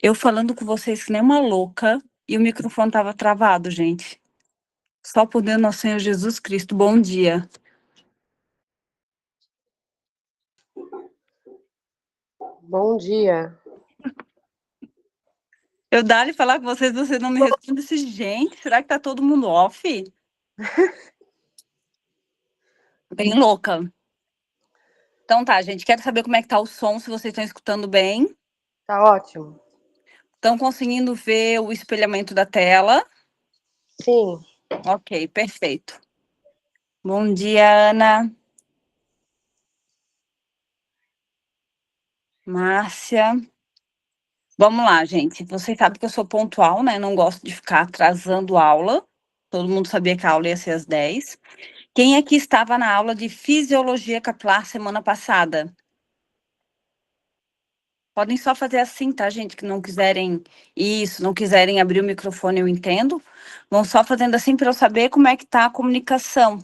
Eu falando com vocês que nem uma louca e o microfone estava travado, gente. Só por Deus, nosso Senhor Jesus Cristo. Bom dia. Bom dia. Eu dali falar com vocês, vocês não me respondem. Gente, será que tá todo mundo off? Bem louca. Então tá, gente, quero saber como é que tá o som, se vocês estão escutando bem. Tá ótimo. Estão conseguindo ver o espelhamento da tela? Sim. Ok, perfeito. Bom dia, Ana. Márcia. Vamos lá, gente. Vocês sabem que eu sou pontual, né? Não gosto de ficar atrasando aula. Todo mundo sabia que a aula ia ser às 10. Quem aqui estava na aula de fisiologia capilar semana passada? Podem só fazer assim, tá, gente? Que não quiserem isso, não quiserem abrir o microfone, eu entendo. Vão só fazendo assim para eu saber como é que tá a comunicação.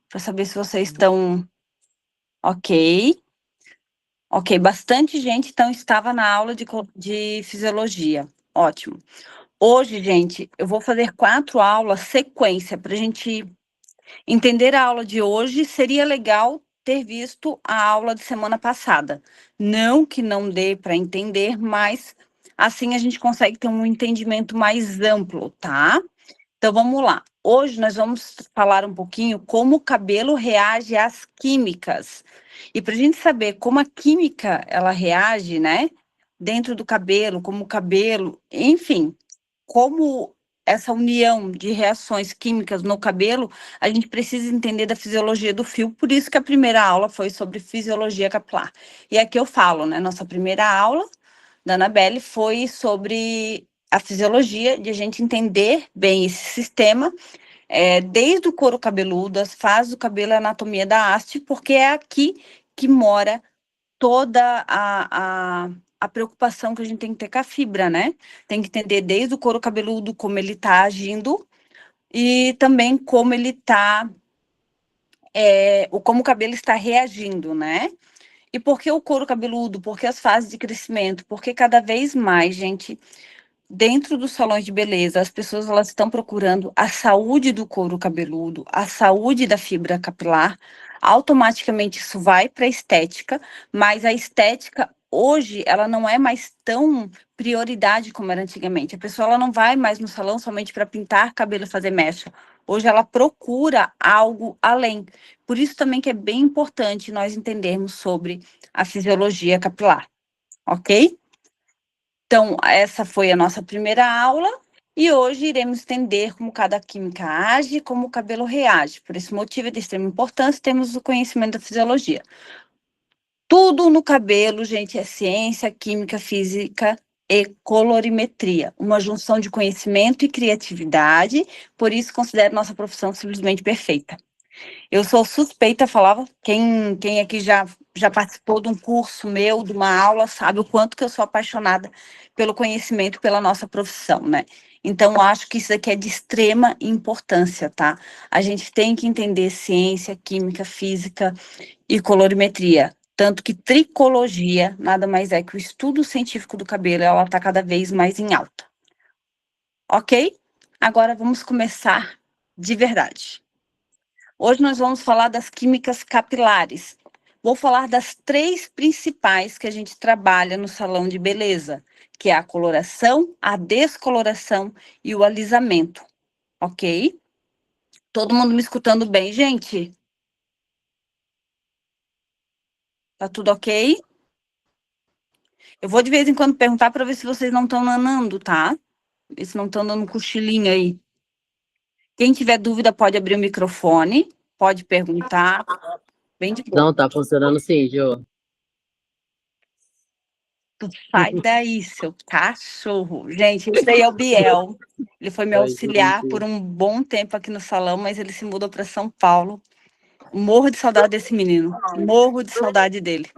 Para saber se vocês estão ok. Ok, bastante gente então estava na aula de fisiologia. Ótimo. Hoje, gente, eu vou fazer 4 aulas sequência para a gente entender a aula de hoje. Seria legal ter visto a aula de semana passada. Não que não dê para entender, mas assim a gente consegue ter um entendimento mais amplo, tá? Então vamos lá. Hoje nós vamos falar um pouquinho como o cabelo reage às químicas. E para a gente saber como a química ela reage, né? Dentro do cabelo, como o cabelo, enfim, como essa união de reações químicas no cabelo, a gente precisa entender da fisiologia do fio, por isso que a primeira aula foi sobre fisiologia capilar. E aqui eu falo, né, nossa primeira aula da Anabelle foi sobre a fisiologia, de a gente entender bem esse sistema, desde o couro cabeludo, as fases do cabelo, a anatomia da haste, porque é aqui que mora toda a preocupação que a gente tem que ter com a fibra, né? Tem que entender desde o couro cabeludo como ele está agindo e também como ele está, como o cabelo está reagindo, né? E por que o couro cabeludo? Por que as fases de crescimento? Porque cada vez mais, gente, dentro dos salões de beleza, as pessoas elas estão procurando a saúde do couro cabeludo, a saúde da fibra capilar. Automaticamente isso vai para a estética, mas a estética hoje ela não é mais tão prioridade como era antigamente. A pessoa ela não vai mais no salão somente para pintar cabelo e fazer mecha. Hoje ela procura algo além. Por isso também que é bem importante nós entendermos sobre a fisiologia capilar, ok? Então, essa foi a nossa primeira aula e hoje iremos entender como cada química age e como o cabelo reage. Por esse motivo é de extrema importância temos o conhecimento da fisiologia. Tudo no cabelo, gente, é ciência, química, física e colorimetria. Uma junção de conhecimento e criatividade, por isso considero nossa profissão simplesmente perfeita. Eu sou suspeita, falava, quem aqui já participou de um curso meu, de uma aula, sabe o quanto que eu sou apaixonada pelo conhecimento, pela nossa profissão, né? Então, acho que isso aqui é de extrema importância, tá? A gente tem que entender ciência, química, física e colorimetria. Tanto que tricologia nada mais é que o estudo científico do cabelo, ela está cada vez mais em alta. Ok? Agora vamos começar de verdade. Hoje nós vamos falar das químicas capilares. Vou falar das 3 principais que a gente trabalha no salão de beleza, que é a coloração, a descoloração e o alisamento, ok? Todo mundo me escutando bem, gente? Tá tudo ok? Eu vou de vez em quando perguntar para ver se vocês não estão nanando, tá? Ver se não estão dando um cochilinho aí. Quem tiver dúvida pode abrir o microfone, pode perguntar, bem de boa. Não, tá funcionando sim, Jô. Sai daí, seu cachorro. Gente, esse daí é o Biel. Ele foi meu Oi, auxiliar gente. por um bom tempo aqui no salão, mas ele se mudou para São Paulo. Morro de saudade desse menino. Morro de saudade dele.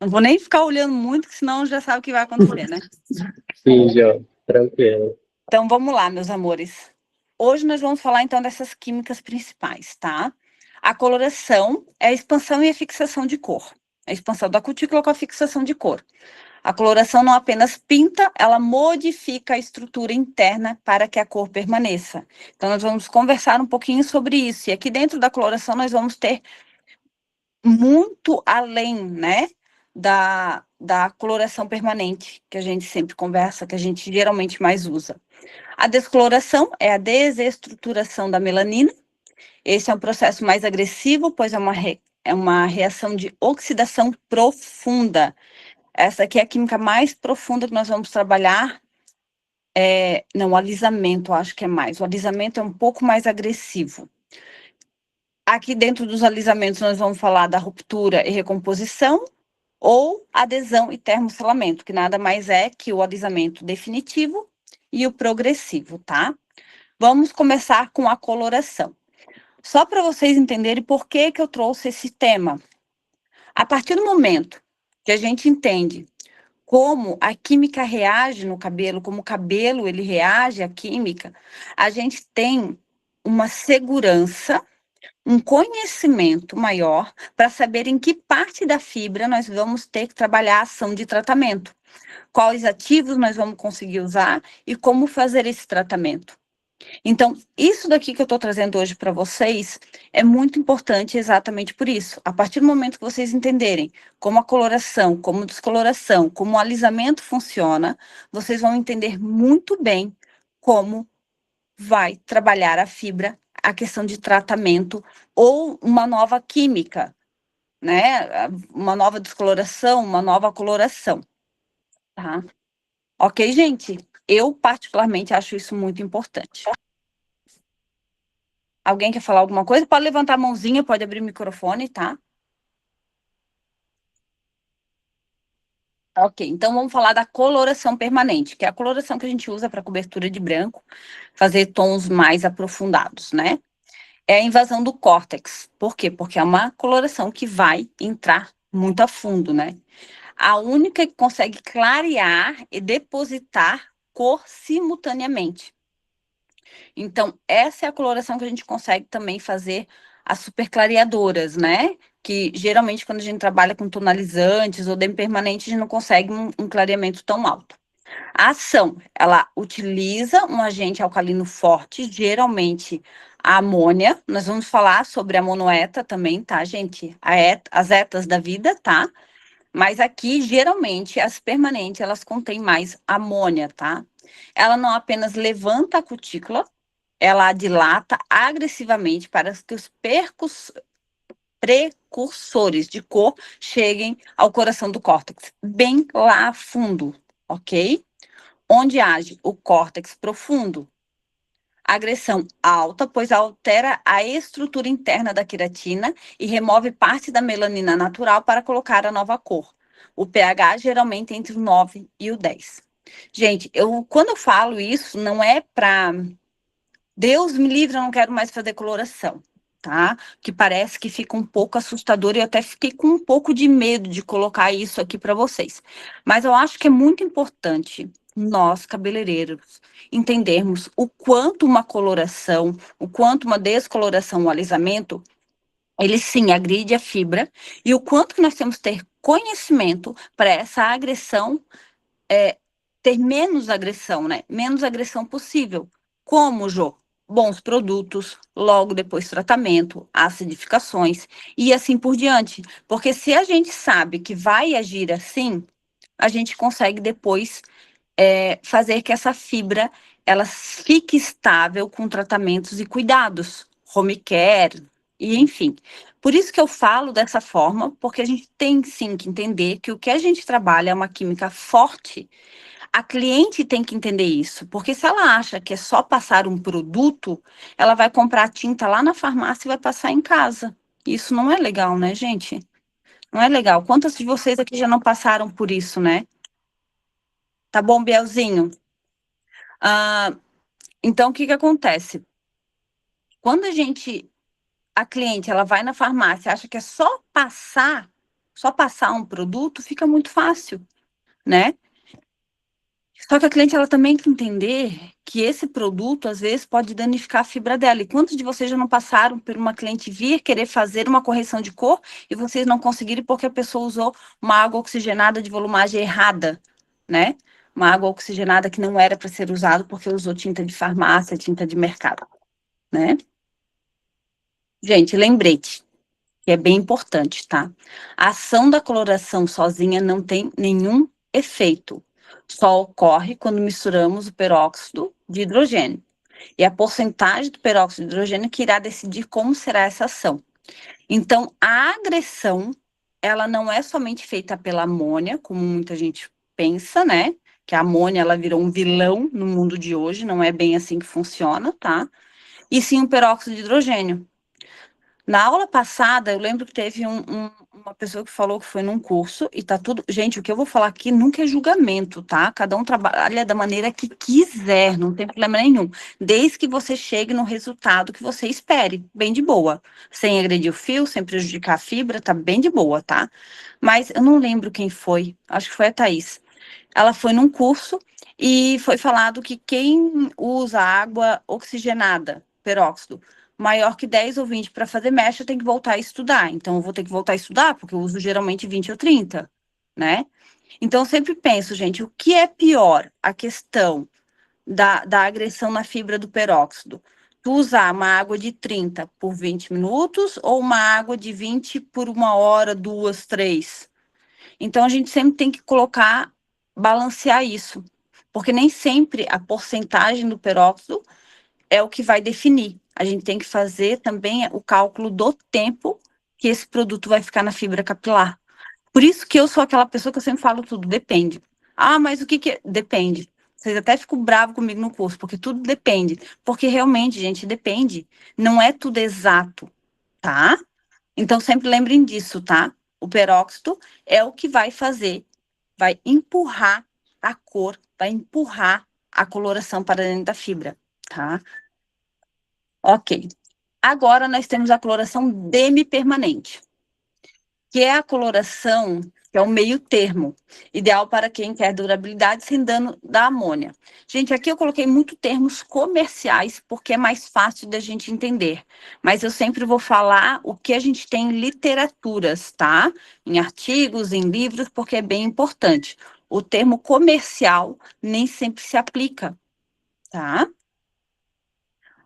Não vou nem ficar olhando muito, senão já sabe o que vai acontecer, né? Sim, Jô. Tranquilo. Então, vamos lá, meus amores. Hoje nós vamos falar, então, dessas químicas principais, tá? A coloração é a expansão e a fixação de cor. A expansão da cutícula com a fixação de cor. A coloração não apenas pinta, ela modifica a estrutura interna para que a cor permaneça. Então, nós vamos conversar um pouquinho sobre isso. E aqui dentro da coloração, nós vamos ter muito além, né, da coloração permanente, que a gente sempre conversa, que a gente geralmente mais usa. A descoloração é a desestruturação da melanina. Esse é um processo mais agressivo, pois é uma reação de oxidação profunda. Essa aqui é a química mais profunda que nós vamos trabalhar. Não, o alisamento, eu acho que é mais. O alisamento é um pouco mais agressivo. Aqui dentro dos alisamentos, nós vamos falar da ruptura e recomposição, ou adesão e termoselamento, que nada mais é que o alisamento definitivo e o progressivo, tá? Vamos começar com a coloração. Só para vocês entenderem por que eu trouxe esse tema. A partir do momento que a gente entende como a química reage no cabelo, como o cabelo ele reage à química, a gente tem uma segurança, um conhecimento maior para saber em que parte da fibra nós vamos ter que trabalhar a ação de tratamento, quais ativos nós vamos conseguir usar e como fazer esse tratamento. Então, isso daqui que eu estou trazendo hoje para vocês é muito importante exatamente por isso. A partir do momento que vocês entenderem como a coloração, como a descoloração, como o alisamento funciona, vocês vão entender muito bem como vai trabalhar a fibra, a questão de tratamento ou uma nova química, né? Uma nova descoloração, uma nova coloração, tá? Ok, gente? Eu particularmente acho isso muito importante. Alguém quer falar alguma coisa? Pode levantar a mãozinha, pode abrir o microfone, tá? Ok, então vamos falar da coloração permanente, que é a coloração que a gente usa para cobertura de branco, fazer tons mais aprofundados, né? É a invasão do córtex. Por quê? Porque é uma coloração que vai entrar muito a fundo, né? A única que consegue clarear e depositar cor simultaneamente. Então, essa é a coloração que a gente consegue também fazer as super clareadoras, né? Que geralmente quando a gente trabalha com tonalizantes ou demi-permanente, a gente não consegue um clareamento tão alto. A ação, ela utiliza um agente alcalino forte, geralmente a amônia. Nós vamos falar sobre a monoeta também, tá, gente? As etas da vida, tá? Mas aqui, geralmente, as permanentes, elas contêm mais amônia, tá? Ela não apenas levanta a cutícula, ela a dilata agressivamente para que os precursores de cor cheguem ao coração do córtex, bem lá a fundo, ok? Onde age o córtex profundo. Agressão alta, pois altera a estrutura interna da queratina e remove parte da melanina natural para colocar a nova cor. O pH geralmente entre o 9 e o 10. Gente, quando eu falo isso, não é para Deus me livre, eu não quero mais fazer coloração, tá? Que parece que fica um pouco assustador e eu até fiquei com um pouco de medo de colocar isso aqui para vocês. Mas eu acho que é muito importante nós, cabeleireiros, entendermos o quanto uma coloração, o quanto uma descoloração, um alisamento, ele sim agride a fibra e o quanto que nós temos que ter conhecimento para essa agressão ter menos agressão, né? Menos agressão possível. Como, Jô? Bons produtos, logo depois tratamento, acidificações e assim por diante. Porque se a gente sabe que vai agir assim, a gente consegue depois fazer que essa fibra ela fique estável com tratamentos e cuidados, home care e enfim. Por isso que eu falo dessa forma, porque a gente tem sim que entender que o que a gente trabalha é uma química forte. A cliente tem que entender isso, porque se ela acha que é só passar um produto, ela vai comprar a tinta lá na farmácia e vai passar em casa. Isso não é legal, né, gente? Não é legal. Quantas de vocês aqui já não passaram por isso, né? Tá bom, Bielzinho? Então, o que que acontece? Quando a cliente, ela vai na farmácia, acha que é só passar um produto, fica muito fácil, né? Só que a cliente, ela também tem que entender que esse produto, às vezes, pode danificar a fibra dela. E quantos de vocês já não passaram por uma cliente vir querer fazer uma correção de cor e vocês não conseguiram porque a pessoa usou uma água oxigenada de volumagem errada, né? Uma água oxigenada que não era para ser usada porque usou tinta de farmácia, tinta de mercado, né? Gente, lembrete, que é bem importante, tá? A ação da coloração sozinha não tem nenhum efeito. Só ocorre quando misturamos o peróxido de hidrogênio. E a porcentagem do peróxido de hidrogênio que irá decidir como será essa ação. Então, a agressão, ela não é somente feita pela amônia, como muita gente pensa, né? Que a amônia, ela virou um vilão no mundo de hoje, não é bem assim que funciona, tá? E sim o peróxido de hidrogênio. Na aula passada, eu lembro que teve uma pessoa que falou que foi num curso e tá tudo. Gente, o que eu vou falar aqui nunca é julgamento, tá? Cada um trabalha da maneira que quiser, não tem problema nenhum. Desde que você chegue no resultado que você espere, bem de boa. Sem agredir o fio, sem prejudicar a fibra, tá bem de boa, tá? Mas eu não lembro quem foi, acho que foi a Thaís. Ela foi num curso e foi falado que quem usa água oxigenada, peróxido, maior que 10 ou 20 para fazer mecha, tem que voltar a estudar. Então, eu vou ter que voltar a estudar, porque eu uso geralmente 20 ou 30, né? Então, eu sempre penso, gente, o que é pior? A questão da agressão na fibra do peróxido. Tu usar uma água de 30 por 20 minutos ou uma água de 20 por 1 hora, 2, 3? Então, a gente sempre tem que colocar, balancear isso, porque nem sempre a porcentagem do peróxido é o que vai definir. A gente tem que fazer também o cálculo do tempo que esse produto vai ficar na fibra capilar. Por isso que eu sou aquela pessoa que eu sempre falo tudo, depende. Ah, mas o que que é? Depende. Vocês até ficam bravos comigo no curso, porque tudo depende. Porque realmente, gente, depende. Não é tudo exato, tá? Então, sempre lembrem disso, tá? O peróxido é o que vai fazer, vai empurrar a cor, vai empurrar a coloração para dentro da fibra, tá? Ok. Agora nós temos a coloração demi-permanente, que é a coloração que é o meio termo, ideal para quem quer durabilidade sem dano da amônia. Gente, aqui eu coloquei muito termos comerciais, porque é mais fácil da gente entender. Mas eu sempre vou falar o que a gente tem em literaturas, tá? Em artigos, em livros, porque é bem importante. O termo comercial nem sempre se aplica, tá?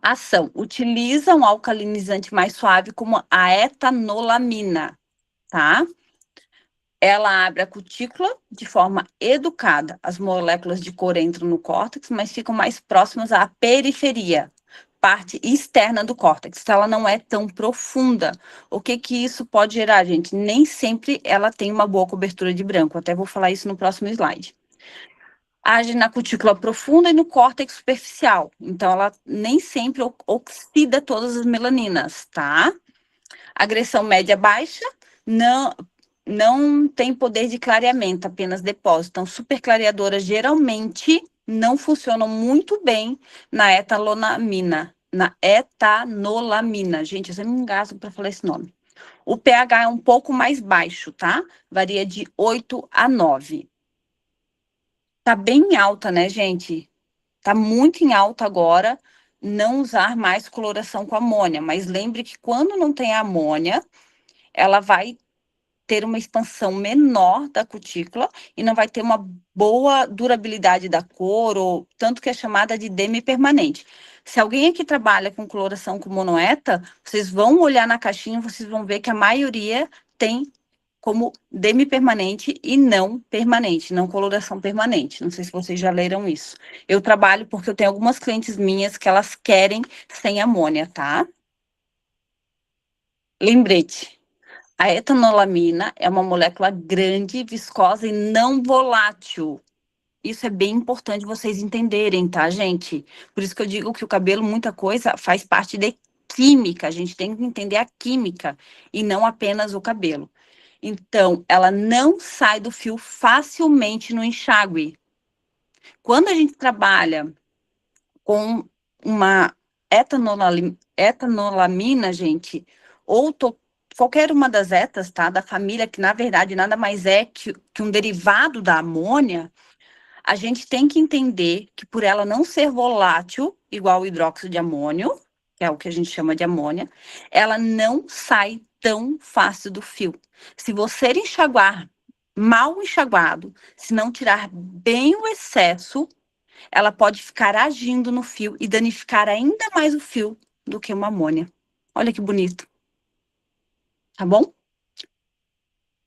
Ação. Utiliza um alcalinizante mais suave como a etanolamina, tá? Ela abre a cutícula de forma educada. As moléculas de cor entram no córtex, mas ficam mais próximas à periferia, parte externa do córtex. Então, ela não é tão profunda. O que que isso pode gerar, gente? Nem sempre ela tem uma boa cobertura de branco. Até vou falar isso no próximo slide. Age na cutícula profunda e no córtex superficial. Então, ela nem sempre oxida todas as melaninas, tá? Agressão média baixa, não tem poder de clareamento, apenas depósito. Então, superclareadoras geralmente não funcionam muito bem na etanolamina. Na etanolamina. Gente, eu sempre me engasgo para falar esse nome. O pH é um pouco mais baixo, tá? Varia de 8 a 9. Tá bem alta, né, gente? Tá muito em alta agora não usar mais coloração com amônia, mas lembre que quando não tem amônia, ela vai ter uma expansão menor da cutícula e não vai ter uma boa durabilidade da cor, ou tanto que é chamada de demi-permanente. Se alguém aqui trabalha com coloração com monoeta, vocês vão olhar na caixinha, vocês vão ver que a maioria tem como demi-permanente e não permanente, não coloração permanente. Não sei se vocês já leram isso. Eu trabalho porque eu tenho algumas clientes minhas que elas querem sem amônia, tá? Lembrete. A etanolamina é uma molécula grande, viscosa e não volátil. Isso é bem importante vocês entenderem, tá, gente? Por isso que eu digo que o cabelo, muita coisa, faz parte de química. A gente tem que entender a química e não apenas o cabelo. Então, ela não sai do fio facilmente no enxágue. Quando a gente trabalha com uma etanolamina, gente, ou qualquer uma das etas, tá? Da família, que na verdade nada mais é que um derivado da amônia, A gente tem que entender que por ela não ser volátil, igual o hidróxido de amônio, que é o que a gente chama de amônia, ela não sai tão fácil do fio. Se você enxaguar mal enxaguado, se não tirar bem o excesso, ela pode ficar agindo no fio e danificar ainda mais o fio do que uma amônia. Olha que bonito. Tá bom?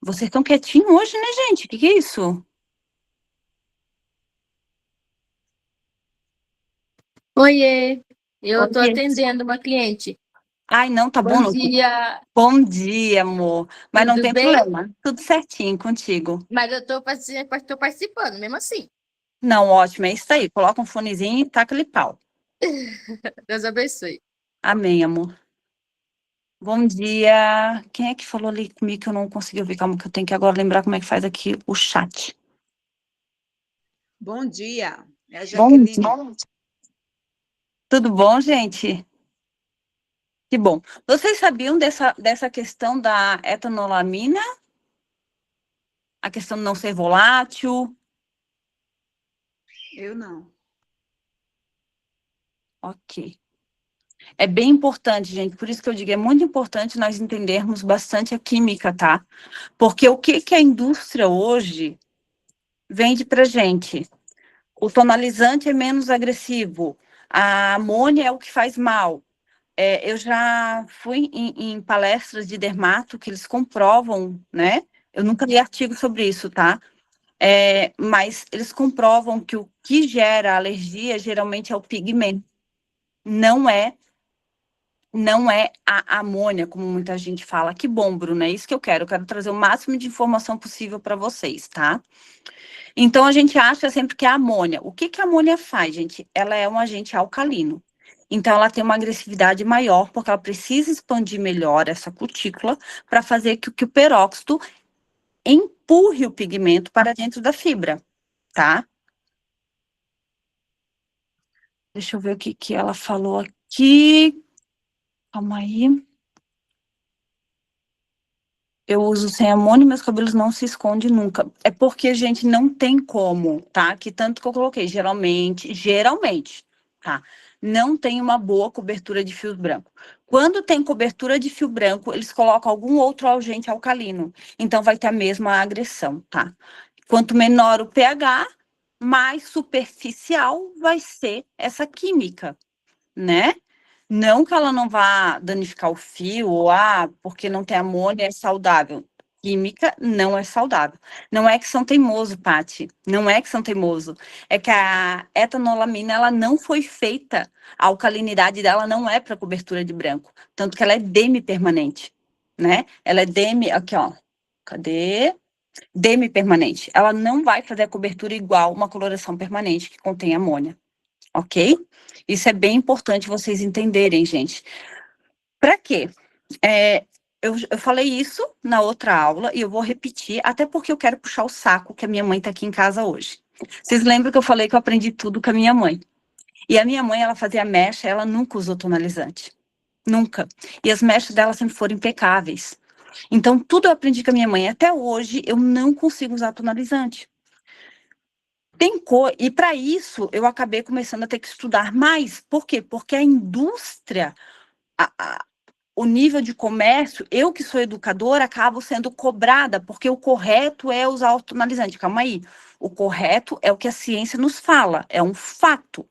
Vocês estão quietinhos hoje, né, gente? O que é isso? Oiê, eu tô Oiê. atendendo uma cliente. Ai, não, tá bom. Bom Não. dia, Bom dia, amor. Mas não tudo tem bem? problema. Tudo certinho contigo. Mas eu tô participando, mesmo assim. Não, ótimo. É isso aí. Coloca um fonezinho e taca ali pau. Deus abençoe. Amém, amor. Bom dia. Quem é que falou ali comigo que eu não consegui ouvir? Calma que eu tenho que agora lembrar como é que faz aqui o chat. Bom dia, é a Bom Jaqueline. dia. Tudo bom, gente? Que bom. Vocês sabiam dessa questão da etanolamina? A questão de não ser volátil? Eu não. Ok. É bem importante, gente. Por isso que eu digo, é muito importante nós entendermos bastante a química, tá? Porque o que a indústria hoje vende pra gente? O tonalizante é menos agressivo. A amônia é o que faz mal. Eu já fui em palestras de dermato que eles comprovam, né? Eu nunca li artigo sobre isso, tá? Mas eles comprovam que o que gera alergia geralmente é o pigmento. Não é a amônia, como muita gente fala. Que bom, Bruna, é isso que eu quero. Eu quero trazer o máximo de informação possível para vocês, tá? Então, a gente acha sempre que é a amônia. O que a amônia faz, gente? Ela é um agente alcalino. Então, ela tem uma agressividade maior, porque ela precisa expandir melhor essa cutícula para fazer que o peróxido empurre o pigmento para dentro da fibra, tá? Deixa eu ver o que ela falou aqui. Calma aí. Eu uso sem amônia e meus cabelos não se escondem nunca. É porque, gente, não tem como, tá? Que tanto que eu coloquei, geralmente, tá? Não tem uma boa cobertura de fio branco. Quando tem cobertura de fio branco, eles colocam algum outro agente alcalino. Então, vai ter a mesma agressão, tá? Quanto menor o pH, mais superficial vai ser essa química, né? Não que ela não vá danificar o fio, ou porque não tem amônia é saudável. Química não é saudável. Não é que são teimoso, Paty. Não é que são teimoso. É que a etanolamina, ela não foi feita, a alcalinidade dela não é para cobertura de branco. Tanto que ela é demi-permanente, né? Ela é aqui ó, cadê? Demi-permanente. Ela não vai fazer a cobertura igual uma coloração permanente que contém amônia. Ok? Isso é bem importante vocês entenderem, gente. Para quê? Eu falei isso na outra aula e eu vou repetir, até porque eu quero puxar o saco que a minha mãe está aqui em casa hoje. Vocês lembram que eu falei que eu aprendi tudo com a minha mãe? E a minha mãe, ela fazia mecha, ela nunca usou tonalizante. Nunca. E as mechas dela sempre foram impecáveis. Então, tudo eu aprendi com a minha mãe. Até hoje, eu não consigo usar tonalizante. Tem cor, e para isso eu acabei começando a ter que estudar mais. Por quê? Porque a indústria, o nível de comércio, eu que sou educadora, acabo sendo cobrada, porque o correto é usar o tonalizante. Calma aí. O correto é o que a ciência nos fala, é um fato.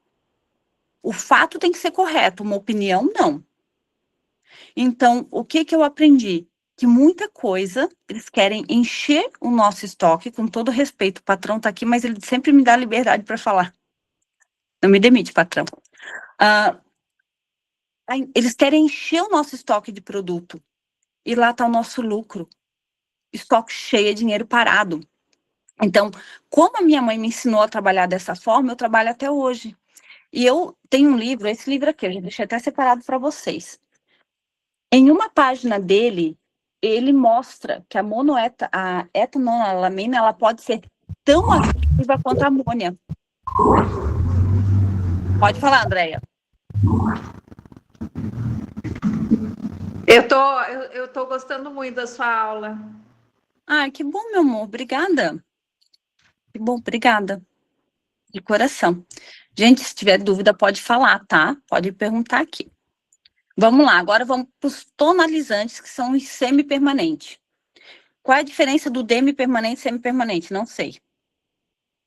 O fato tem que ser correto, uma opinião não. Então, o que eu aprendi? Que muita coisa, eles querem encher o nosso estoque, com todo respeito, o patrão está aqui, mas ele sempre me dá liberdade para falar. Não me demite, patrão. Eles querem encher o nosso estoque de produto. E lá está o nosso lucro. Estoque cheio, é dinheiro parado. Então, como a minha mãe me ensinou a trabalhar dessa forma, eu trabalho até hoje. E eu tenho um livro, esse livro aqui, eu já deixei até separado para vocês. Em uma página dele, ele mostra que a etanolamina, ela pode ser tão agressiva quanto a amônia. Pode falar, Andréia. Eu tô gostando muito da sua aula. Ah, que bom, meu amor. Obrigada. Que bom, obrigada. de coração. Gente, se tiver dúvida, pode falar, tá? Pode perguntar aqui. Vamos lá, agora vamos para os tonalizantes, que são os semipermanentes. Qual é a diferença do demi-permanente e semipermanente? Não sei.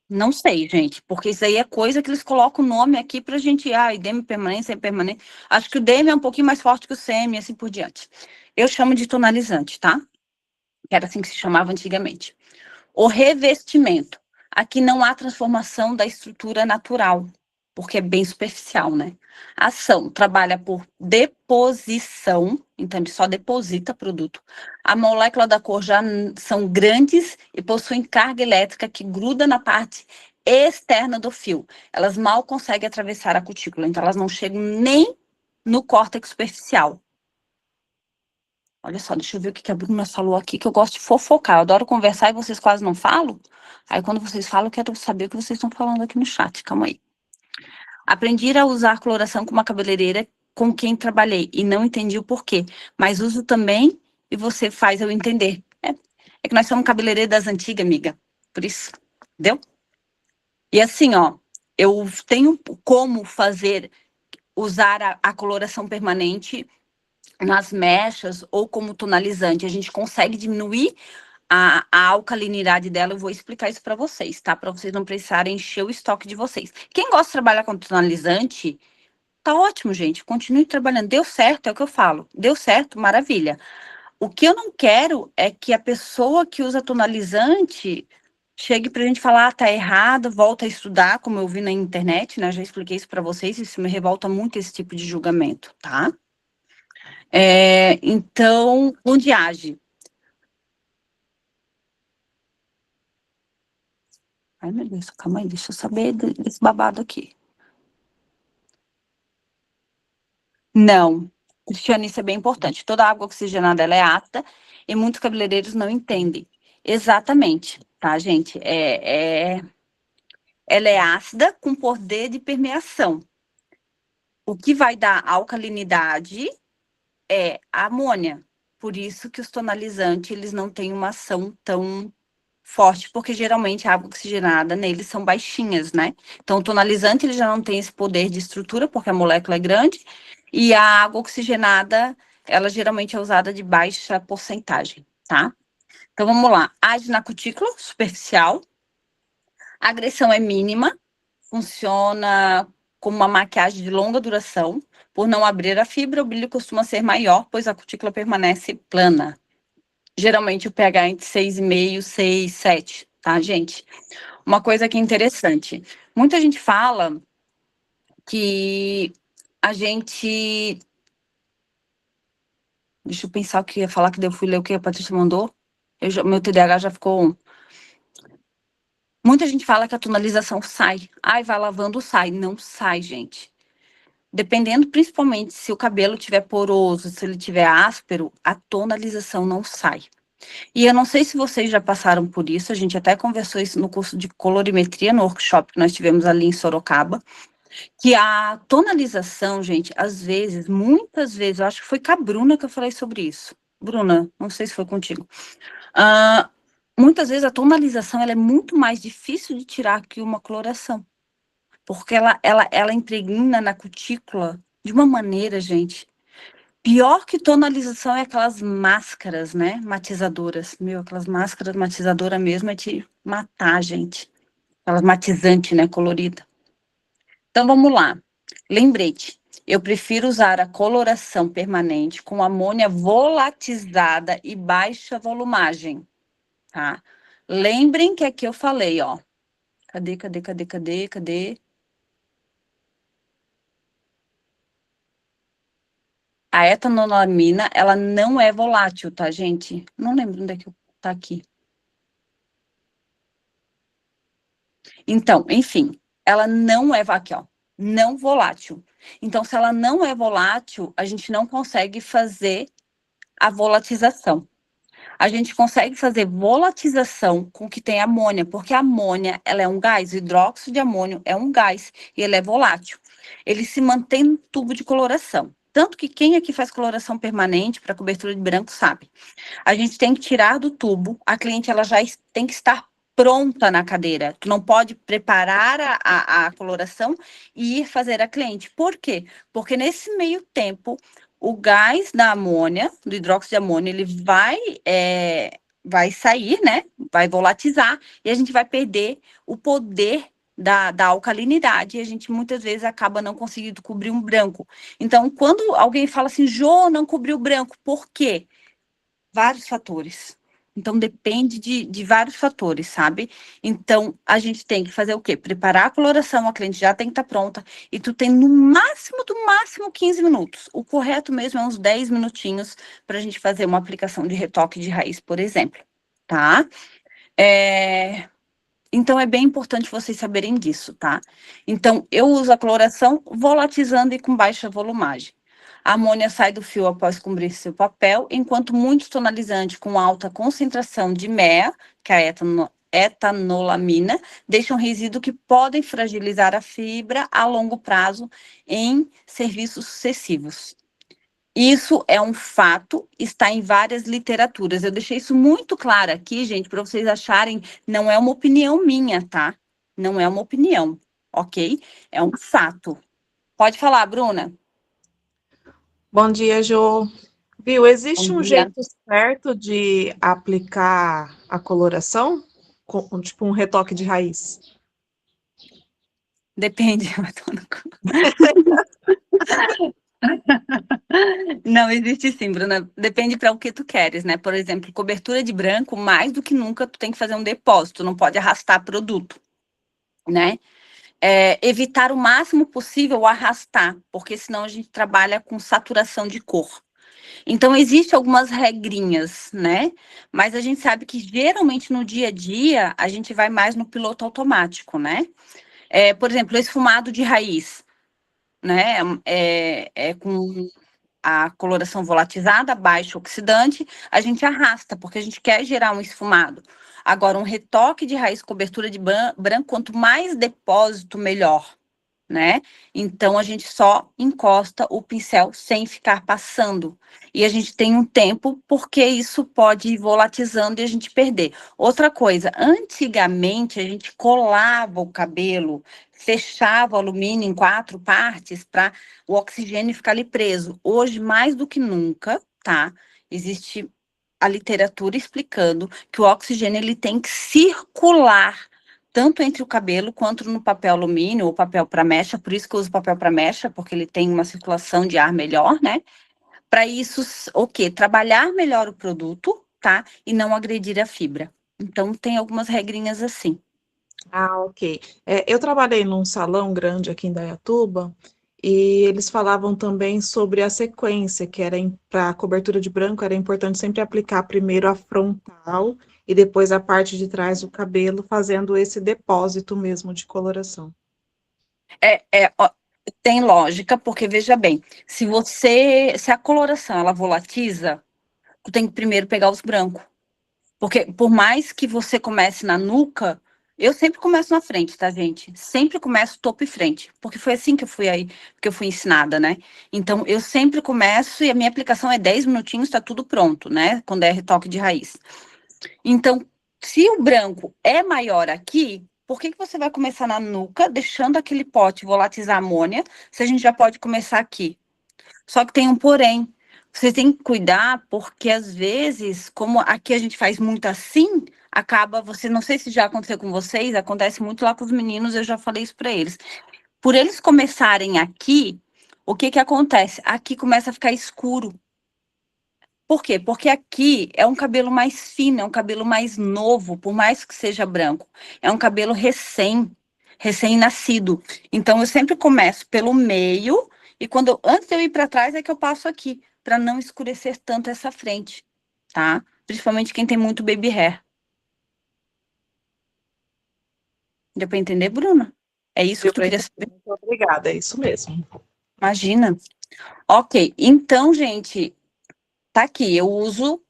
Não sei, gente, porque isso aí é coisa que eles colocam o nome aqui pra gente, demi-permanente, semi-permanente. Acho que o demi é um pouquinho mais forte que o semi, assim por diante. Eu chamo de tonalizante, tá? Que era assim que se chamava antigamente. O revestimento. Aqui não há transformação da estrutura natural, porque é bem superficial, né? A ação trabalha por deposição, então ele só deposita produto. A molécula da cor já são grandes e possuem carga elétrica que gruda na parte externa do fio. Elas mal conseguem atravessar a cutícula, então elas não chegam nem no córtex superficial. Olha só, deixa eu ver o que a Bruna falou aqui, que eu gosto de fofocar. Eu adoro conversar e vocês quase não falam. Aí, quando vocês falam, eu quero saber o que vocês estão falando aqui no chat. Calma aí. Aprendi a usar coloração com uma cabeleireira com quem trabalhei e não entendi o porquê. Mas uso também e você faz eu entender. É que nós somos cabeleireiras das antigas, amiga. Por isso, entendeu? E assim, ó, eu tenho como usar a coloração permanente nas mechas ou como tonalizante. A gente consegue diminuir a alcalinidade dela. Eu vou explicar isso para vocês, tá? Para vocês não precisarem encher o estoque de vocês. Quem gosta de trabalhar com tonalizante, tá ótimo, gente. Continue trabalhando. Deu certo, é o que eu falo. Deu certo, maravilha. O que eu não quero é que a pessoa que usa tonalizante chegue pra gente falar, tá errado, volta a estudar, como eu vi na internet, né? Já expliquei isso para vocês, isso me revolta muito, esse tipo de julgamento, tá? Então, onde age? Ai, meu Deus, calma aí, deixa eu saber desse babado aqui. Não, Cristiane, isso é bem importante. Toda água oxigenada, ela é ácida e muitos cabeleireiros não entendem. Exatamente, tá, gente? Ela é ácida com poder de permeação. O que vai dar alcalinidade é a amônia. Por isso que os tonalizantes, eles não têm uma ação tão forte, porque geralmente a água oxigenada neles são baixinhas, né? Então, o tonalizante, ele já não tem esse poder de estrutura, porque a molécula é grande, e a água oxigenada, ela geralmente é usada de baixa porcentagem, tá? Então, vamos lá. Age na cutícula superficial, a agressão é mínima, funciona como uma maquiagem de longa duração. Por não abrir a fibra, o brilho costuma ser maior, pois a cutícula permanece plana. Geralmente o pH é entre 6,5, 6, 7, tá, gente? Uma coisa que é interessante. Muita gente fala que a gente... Deixa eu pensar o que ia falar, que eu fui ler o que a Patrícia mandou. Meu TDAH já ficou... Muita gente fala que a tonalização sai. Ai, vai lavando, sai. Não sai, gente. Dependendo, principalmente, se o cabelo estiver poroso, se ele estiver áspero, a tonalização não sai. E eu não sei se vocês já passaram por isso, a gente até conversou isso no curso de colorimetria, no workshop que nós tivemos ali em Sorocaba, que a tonalização, gente, às vezes, muitas vezes, eu acho que foi com a Bruna que eu falei sobre isso. Bruna, não sei se foi contigo. Muitas vezes a tonalização ela é muito mais difícil de tirar que uma coloração, porque ela impregna na cutícula de uma maneira, gente. Pior que tonalização é aquelas máscaras, né, matizadoras. Meu, aquelas máscaras matizadoras mesmo é de matar, gente. Aquelas matizante, né, colorida. Então, vamos lá. Lembrete, eu prefiro usar a coloração permanente com amônia volatizada e baixa volumagem, tá? Lembrem que aqui eu falei, ó. Cadê? A etanolamina, ela não é volátil, tá, gente? Não lembro onde é que tá aqui. Então, enfim, ela não é, aqui, ó, não volátil. Então, se ela não é volátil, a gente não consegue fazer a volatização. A gente consegue fazer volatização com que tem amônia, porque a amônia, ela é um gás, o hidróxido de amônio é um gás, e ele é volátil. Ele se mantém no tubo de coloração. Tanto que quem aqui faz coloração permanente para cobertura de branco sabe. A gente tem que tirar do tubo, a cliente ela já tem que estar pronta na cadeira. Tu não pode preparar a coloração e ir fazer a cliente. Por quê? Porque nesse meio tempo, o gás da amônia, do hidróxido de amônia, ele vai sair, né? Vai volatizar e a gente vai perder o poder da alcalinidade e a gente muitas vezes acaba não conseguindo cobrir um branco. Então, quando alguém fala assim, Jô, não cobriu o branco, por quê? Vários fatores. Então, depende de vários fatores, sabe? Então, a gente tem que fazer o quê? Preparar a coloração, a cliente já tem que estar pronta, e tu tem no máximo, do máximo, 15 minutos. O correto mesmo é uns 10 minutinhos para a gente fazer uma aplicação de retoque de raiz, por exemplo, tá? Então, é bem importante vocês saberem disso, tá? Então, eu uso a coloração volatizando e com baixa volumagem. A amônia sai do fio após cumprir seu papel, enquanto muitos tonalizantes com alta concentração de MEA, que é a etanolamina, deixam resíduo que podem fragilizar a fibra a longo prazo em serviços sucessivos. Isso é um fato, está em várias literaturas. Eu deixei isso muito claro aqui, gente, para vocês acharem, não é uma opinião minha, tá? Não é uma opinião, ok? É um fato. Pode falar, Bruna. Bom dia, Jô. Viu, existe Bom um dia. jeito certo de aplicar a coloração? Tipo um retoque de raiz? Depende. Eu tô no cu. Não, existe sim, Bruna. Depende para o que tu queres, né? Por exemplo, cobertura de branco, mais do que nunca, tu tem que fazer um depósito, não pode arrastar produto, né? Evitar o máximo possível o arrastar, porque senão a gente trabalha com saturação de cor. Então, existem algumas regrinhas, né? Mas a gente sabe que geralmente no dia a dia a gente vai mais no piloto automático, né? Por exemplo, esfumado de raiz, né? Com a coloração volatizada, baixo oxidante, a gente arrasta, porque a gente quer gerar um esfumado. Agora, um retoque de raiz, cobertura de branco, quanto mais depósito, melhor, né? Então, a gente só encosta o pincel sem ficar passando. E a gente tem um tempo, porque isso pode ir volatizando e a gente perder. Outra coisa, antigamente a gente colava o cabelo, fechava o alumínio em 4 partes para o oxigênio ficar ali preso. Hoje, mais do que nunca, tá? Existe a literatura explicando que o oxigênio ele tem que circular tanto entre o cabelo quanto no papel alumínio ou papel para mecha, por isso que eu uso papel para mecha, porque ele tem uma circulação de ar melhor, né? Para isso, o quê? Trabalhar melhor o produto, tá? E não agredir a fibra. Então, tem algumas regrinhas assim. Ah, ok. Eu trabalhei num salão grande aqui em Dayatuba e eles falavam também sobre a sequência, que era para a cobertura de branco, era importante sempre aplicar primeiro a frontal e depois a parte de trás do cabelo, fazendo esse depósito mesmo de coloração. Ó, tem lógica, porque veja bem, se a coloração ela volatiza, tu tem que primeiro pegar os brancos. Porque por mais que você comece na nuca, eu sempre começo na frente, tá, gente? Sempre começo topo e frente, porque foi assim que eu fui aí, que eu fui ensinada, né? Então, eu sempre começo e a minha aplicação é 10 minutinhos, tá tudo pronto, né? Quando é retoque de raiz. Então, se o branco é maior aqui, por que você vai começar na nuca, deixando aquele pote volatizar amônia, se a gente já pode começar aqui? Só que tem um porém. Você tem que cuidar, porque às vezes, como aqui a gente faz muito assim, acaba, não sei se já aconteceu com vocês, acontece muito lá com os meninos, eu já falei isso para eles. Por eles começarem aqui, o que que acontece? Aqui começa a ficar escuro. Por quê? Porque aqui é um cabelo mais fino, é um cabelo mais novo, por mais que seja branco. É um cabelo recém-nascido. Então, eu sempre começo pelo meio, e antes de eu ir para trás, é que eu passo aqui, para não escurecer tanto essa frente, tá? Principalmente quem tem muito baby hair. Deu para entender, Bruna? É isso que tu queria saber? Muito obrigada, é isso mesmo. Imagina. Ok, então, gente, tá aqui. Eu uso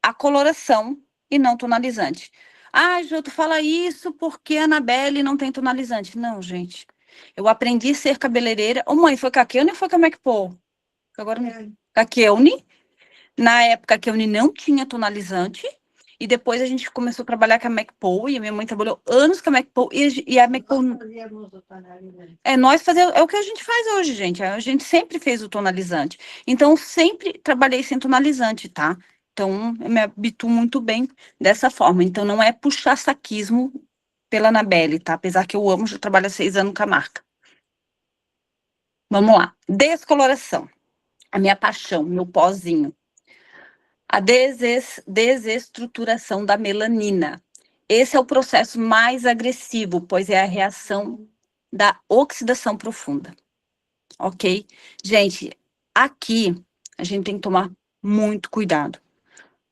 a coloração e não tonalizante. Ah, Jô, tu fala isso porque a Anabelle não tem tonalizante. Não, gente. Eu aprendi a ser cabeleireira. Ô, mãe, foi com a Keune ou foi com a McPaul? Agora, com a Keune. Na época, a Keune não tinha tonalizante. E depois a gente começou a trabalhar com a McPow, e a minha mãe trabalhou anos com a McPow, e a McPow... nós fazemos, é o que a gente faz hoje, gente. A gente sempre fez o tonalizante. Então, sempre trabalhei sem tonalizante, tá? Então, eu me habituo muito bem dessa forma. Então, não é puxar saquismo pela Anabelle, tá? Apesar que eu amo, já trabalho há 6 anos com a marca. Vamos lá. Descoloração. A minha paixão, meu pozinho. A desestruturação da melanina. Esse é o processo mais agressivo, pois é a reação da oxidação profunda. Ok? Gente, aqui a gente tem que tomar muito cuidado.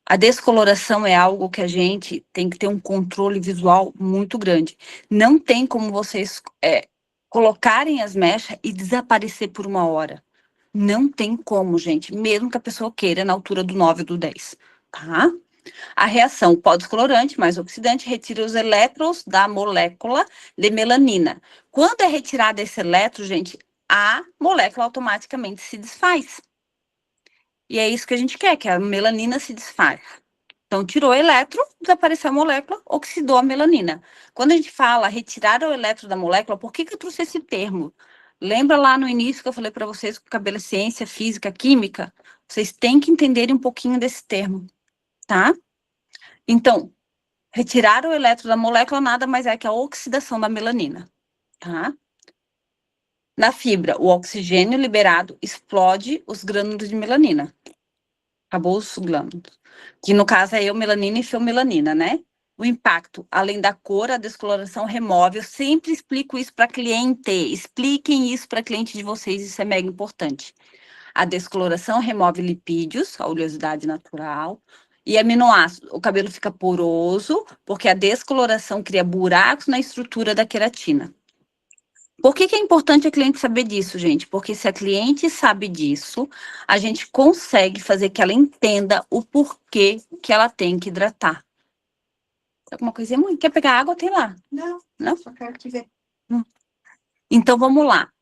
A descoloração é algo que a gente tem que ter um controle visual muito grande. Não tem como vocês colocarem as mechas e desaparecer por 1 hora. Não tem como, gente, mesmo que a pessoa queira na altura do 9 ou do 10, tá? A reação pó-descolorante mais oxidante retira os elétrons da molécula de melanina. Quando é retirado esse elétron, gente, a molécula automaticamente se desfaz. E é isso que a gente quer, que a melanina se desfaz. Então, tirou o elétron, desapareceu a molécula, oxidou a melanina. Quando a gente fala retirar o elétron da molécula, por que eu trouxe esse termo? Lembra lá no início que eu falei para vocês que o cabelo é ciência, física, química? Vocês têm que entenderem um pouquinho desse termo, tá? Então, retirar o elétron da molécula nada mais é que a oxidação da melanina, tá? Na fibra, o oxigênio liberado explode os grânulos de melanina. Acabou os glânulos. Que no caso é eumelanina e feomelanina, né? O impacto, além da cor, a descoloração remove. Eu sempre explico isso para cliente. Expliquem isso para cliente de vocês, isso é mega importante. A descoloração remove lipídios, a oleosidade natural, e aminoácidos. O cabelo fica poroso, porque a descoloração cria buracos na estrutura da queratina. Por que é importante a cliente saber disso, gente? Porque se a cliente sabe disso, a gente consegue fazer que ela entenda o porquê que ela tem que hidratar. Alguma coisinha, mãe? Quer pegar água? Tem lá. Não? Só quero te ver. Então, vamos lá.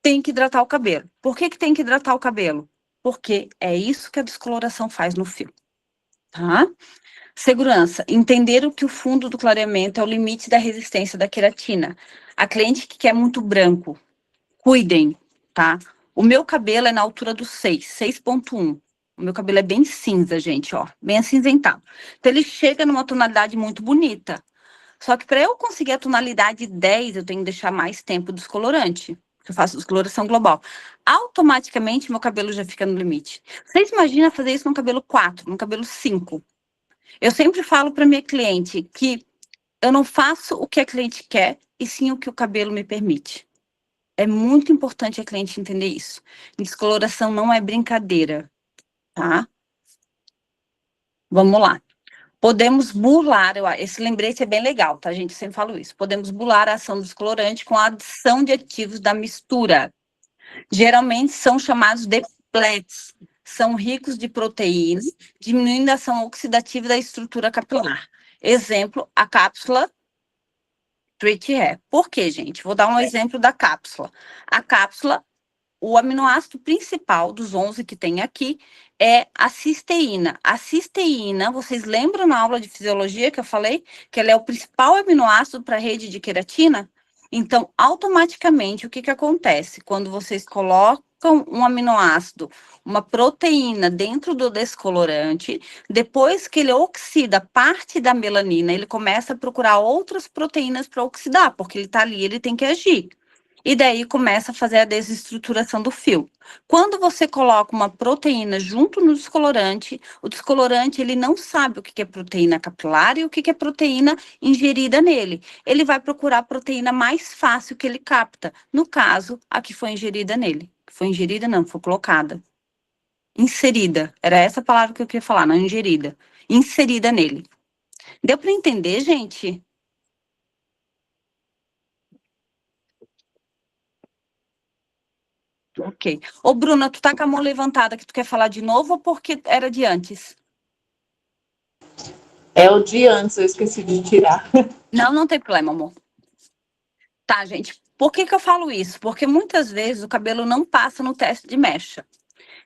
Tem que hidratar o cabelo. Por que tem que hidratar o cabelo? Porque é isso que a descoloração faz no fio. Tá? Segurança. Entender que o fundo do clareamento é o limite da resistência da queratina. A cliente que quer muito branco, cuidem, tá? O meu cabelo é na altura do 6.1. O meu cabelo é bem cinza, gente, ó, bem acinzentado. Então, ele chega numa tonalidade muito bonita. Só que para eu conseguir a tonalidade 10, eu tenho que deixar mais tempo descolorante. Eu faço descoloração global. Automaticamente, meu cabelo já fica no limite. Vocês imaginam fazer isso no cabelo 4, no cabelo 5? Eu sempre falo para minha cliente que eu não faço o que a cliente quer, e sim o que o cabelo me permite. É muito importante a cliente entender isso. Descoloração não é brincadeira, tá? Vamos lá. Podemos burlar, esse lembrete é bem legal, tá, gente? Eu sempre falo isso. Podemos burlar a ação do descolorante com a adição de ativos da mistura. Geralmente são chamados de PLETs. São ricos de proteínas, diminuindo a ação oxidativa da estrutura capilar. Exemplo, a cápsula Treat Hair. Por quê, gente? Vou dar um exemplo da cápsula. A cápsula, o aminoácido principal dos 11 que tem aqui é a cisteína. A cisteína, vocês lembram na aula de fisiologia que eu falei que ela é o principal aminoácido para a rede de queratina? Então, automaticamente, o que acontece? Quando vocês colocam um aminoácido, uma proteína dentro do descolorante, depois que ele oxida parte da melanina, ele começa a procurar outras proteínas para oxidar, porque ele está ali, ele tem que agir. E daí começa a fazer a desestruturação do fio. Quando você coloca uma proteína junto no descolorante, o descolorante ele não sabe o que é proteína capilar e o que é proteína ingerida nele. Ele vai procurar a proteína mais fácil que ele capta. No caso, a que foi ingerida nele. Foi ingerida não, foi colocada. Inserida. Era essa palavra que eu queria falar, não ingerida. Inserida nele. Deu para entender, gente? Ok. Ô, Bruna, tu tá com a mão levantada que tu quer falar de novo ou porque era de antes? É o de antes, eu esqueci de tirar. Não tem problema, amor. Tá, gente. Por que eu falo isso? Porque muitas vezes o cabelo não passa no teste de mecha.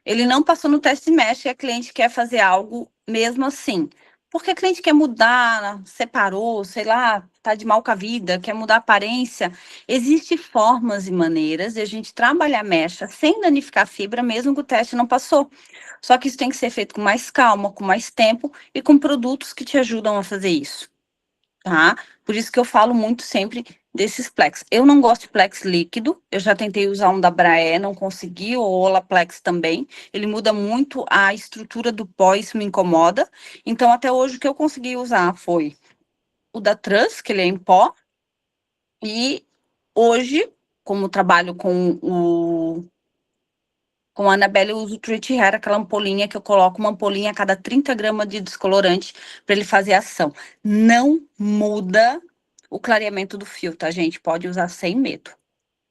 Ele não passou no teste de mecha e a cliente quer fazer algo mesmo assim. Porque a cliente quer mudar, separou, sei lá, tá de mal com a vida, quer mudar a aparência. Existem formas e maneiras de a gente trabalhar a mecha sem danificar a fibra, mesmo que o teste não passou. Só que isso tem que ser feito com mais calma, com mais tempo e com produtos que te ajudam a fazer isso, tá? Por isso que eu falo muito sempre desses Plex. Eu não gosto de Plex líquido, eu já tentei usar um da Braé, não consegui, o Olaplex também. Ele muda muito a estrutura do pó, isso me incomoda. Então, até hoje, o que eu consegui usar foi o da Trans, que ele é em pó, e hoje, como trabalho com a Annabelle, eu uso o Treat Hair, aquela ampolinha que eu coloco uma ampolinha a cada 30 gramas de descolorante para ele fazer ação. Não muda o clareamento do fio, tá, gente? Pode usar sem medo,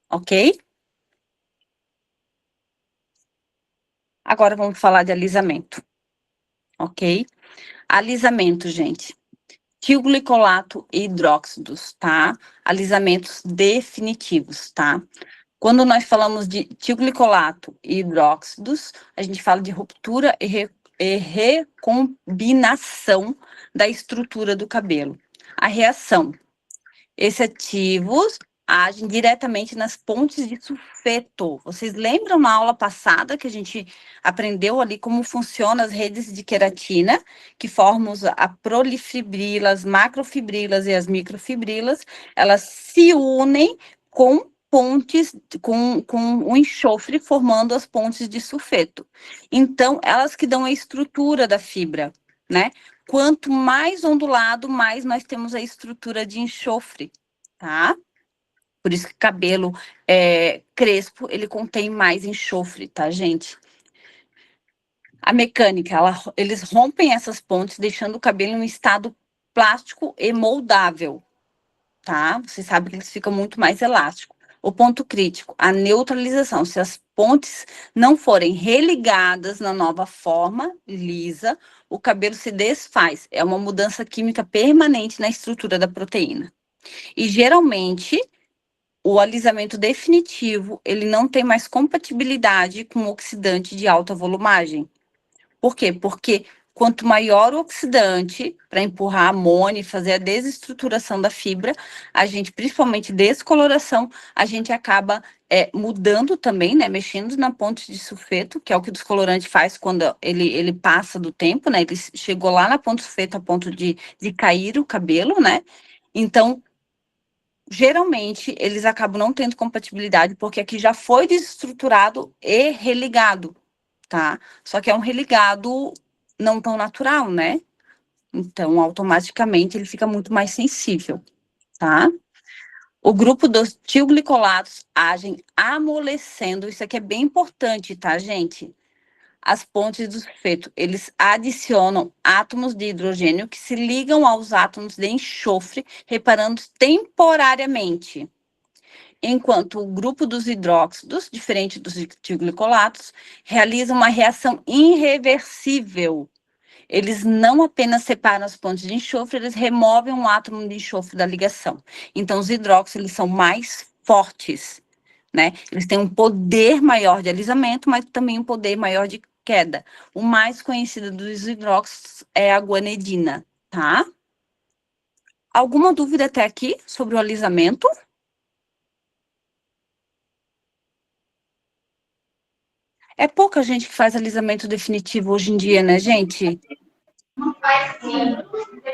ok? Agora vamos falar de alisamento, ok? Alisamento, gente. Tilglicolato e hidróxidos, tá? Alisamentos definitivos, tá? Quando nós falamos de tilglicolato e hidróxidos, a gente fala de ruptura e recombinação da estrutura do cabelo. A reação. Esses ativos agem diretamente nas pontes de sulfeto. Vocês lembram na aula passada que a gente aprendeu ali como funcionam as redes de queratina, que formam a prolifibrila, as macrofibrilas e as microfibrilas? Elas se unem com pontes, com o enxofre, formando as pontes de sulfeto. Então, elas que dão a estrutura da fibra, né? Quanto mais ondulado, mais nós temos a estrutura de enxofre, tá? Por isso que cabelo crespo, ele contém mais enxofre, tá, gente? A mecânica, eles rompem essas pontes, deixando o cabelo em um estado plástico e moldável, tá? Você sabe que eles ficam muito mais elásticos. O ponto crítico, a neutralização. Se as pontes não forem religadas na nova forma lisa, o cabelo se desfaz. É uma mudança química permanente na estrutura da proteína. E geralmente, o alisamento definitivo, ele não tem mais compatibilidade com o oxidante de alta volumagem. Por quê? Porque quanto maior o oxidante para empurrar a amônia e fazer a desestruturação da fibra, a gente, principalmente descoloração, a gente acaba mudando também, né? Mexendo na ponte de sulfeto, que é o que o descolorante faz quando ele passa do tempo, né? Ele chegou lá na ponte de sulfeto a ponto de cair o cabelo, né? Então, geralmente, eles acabam não tendo compatibilidade, porque aqui já foi desestruturado e religado, tá? Só que é um religado não tão natural, né? Então, automaticamente, ele fica muito mais sensível, tá? O grupo dos tilglicolatos agem amolecendo, isso aqui é bem importante, tá, gente? As pontes do sulfeto, eles adicionam átomos de hidrogênio que se ligam aos átomos de enxofre, reparando temporariamente. Enquanto o grupo dos hidróxidos, diferente dos tilglicolatos, realiza uma reação irreversível. Eles não apenas separam as pontes de enxofre, eles removem um átomo de enxofre da ligação. Então, os hidróxidos, eles são mais fortes, né? Eles têm um poder maior de alisamento, mas também um poder maior de queda. O mais conhecido dos hidróxidos é a guanidina, tá? Alguma dúvida até aqui sobre o alisamento? É pouca gente que faz alisamento definitivo hoje em dia, né, gente?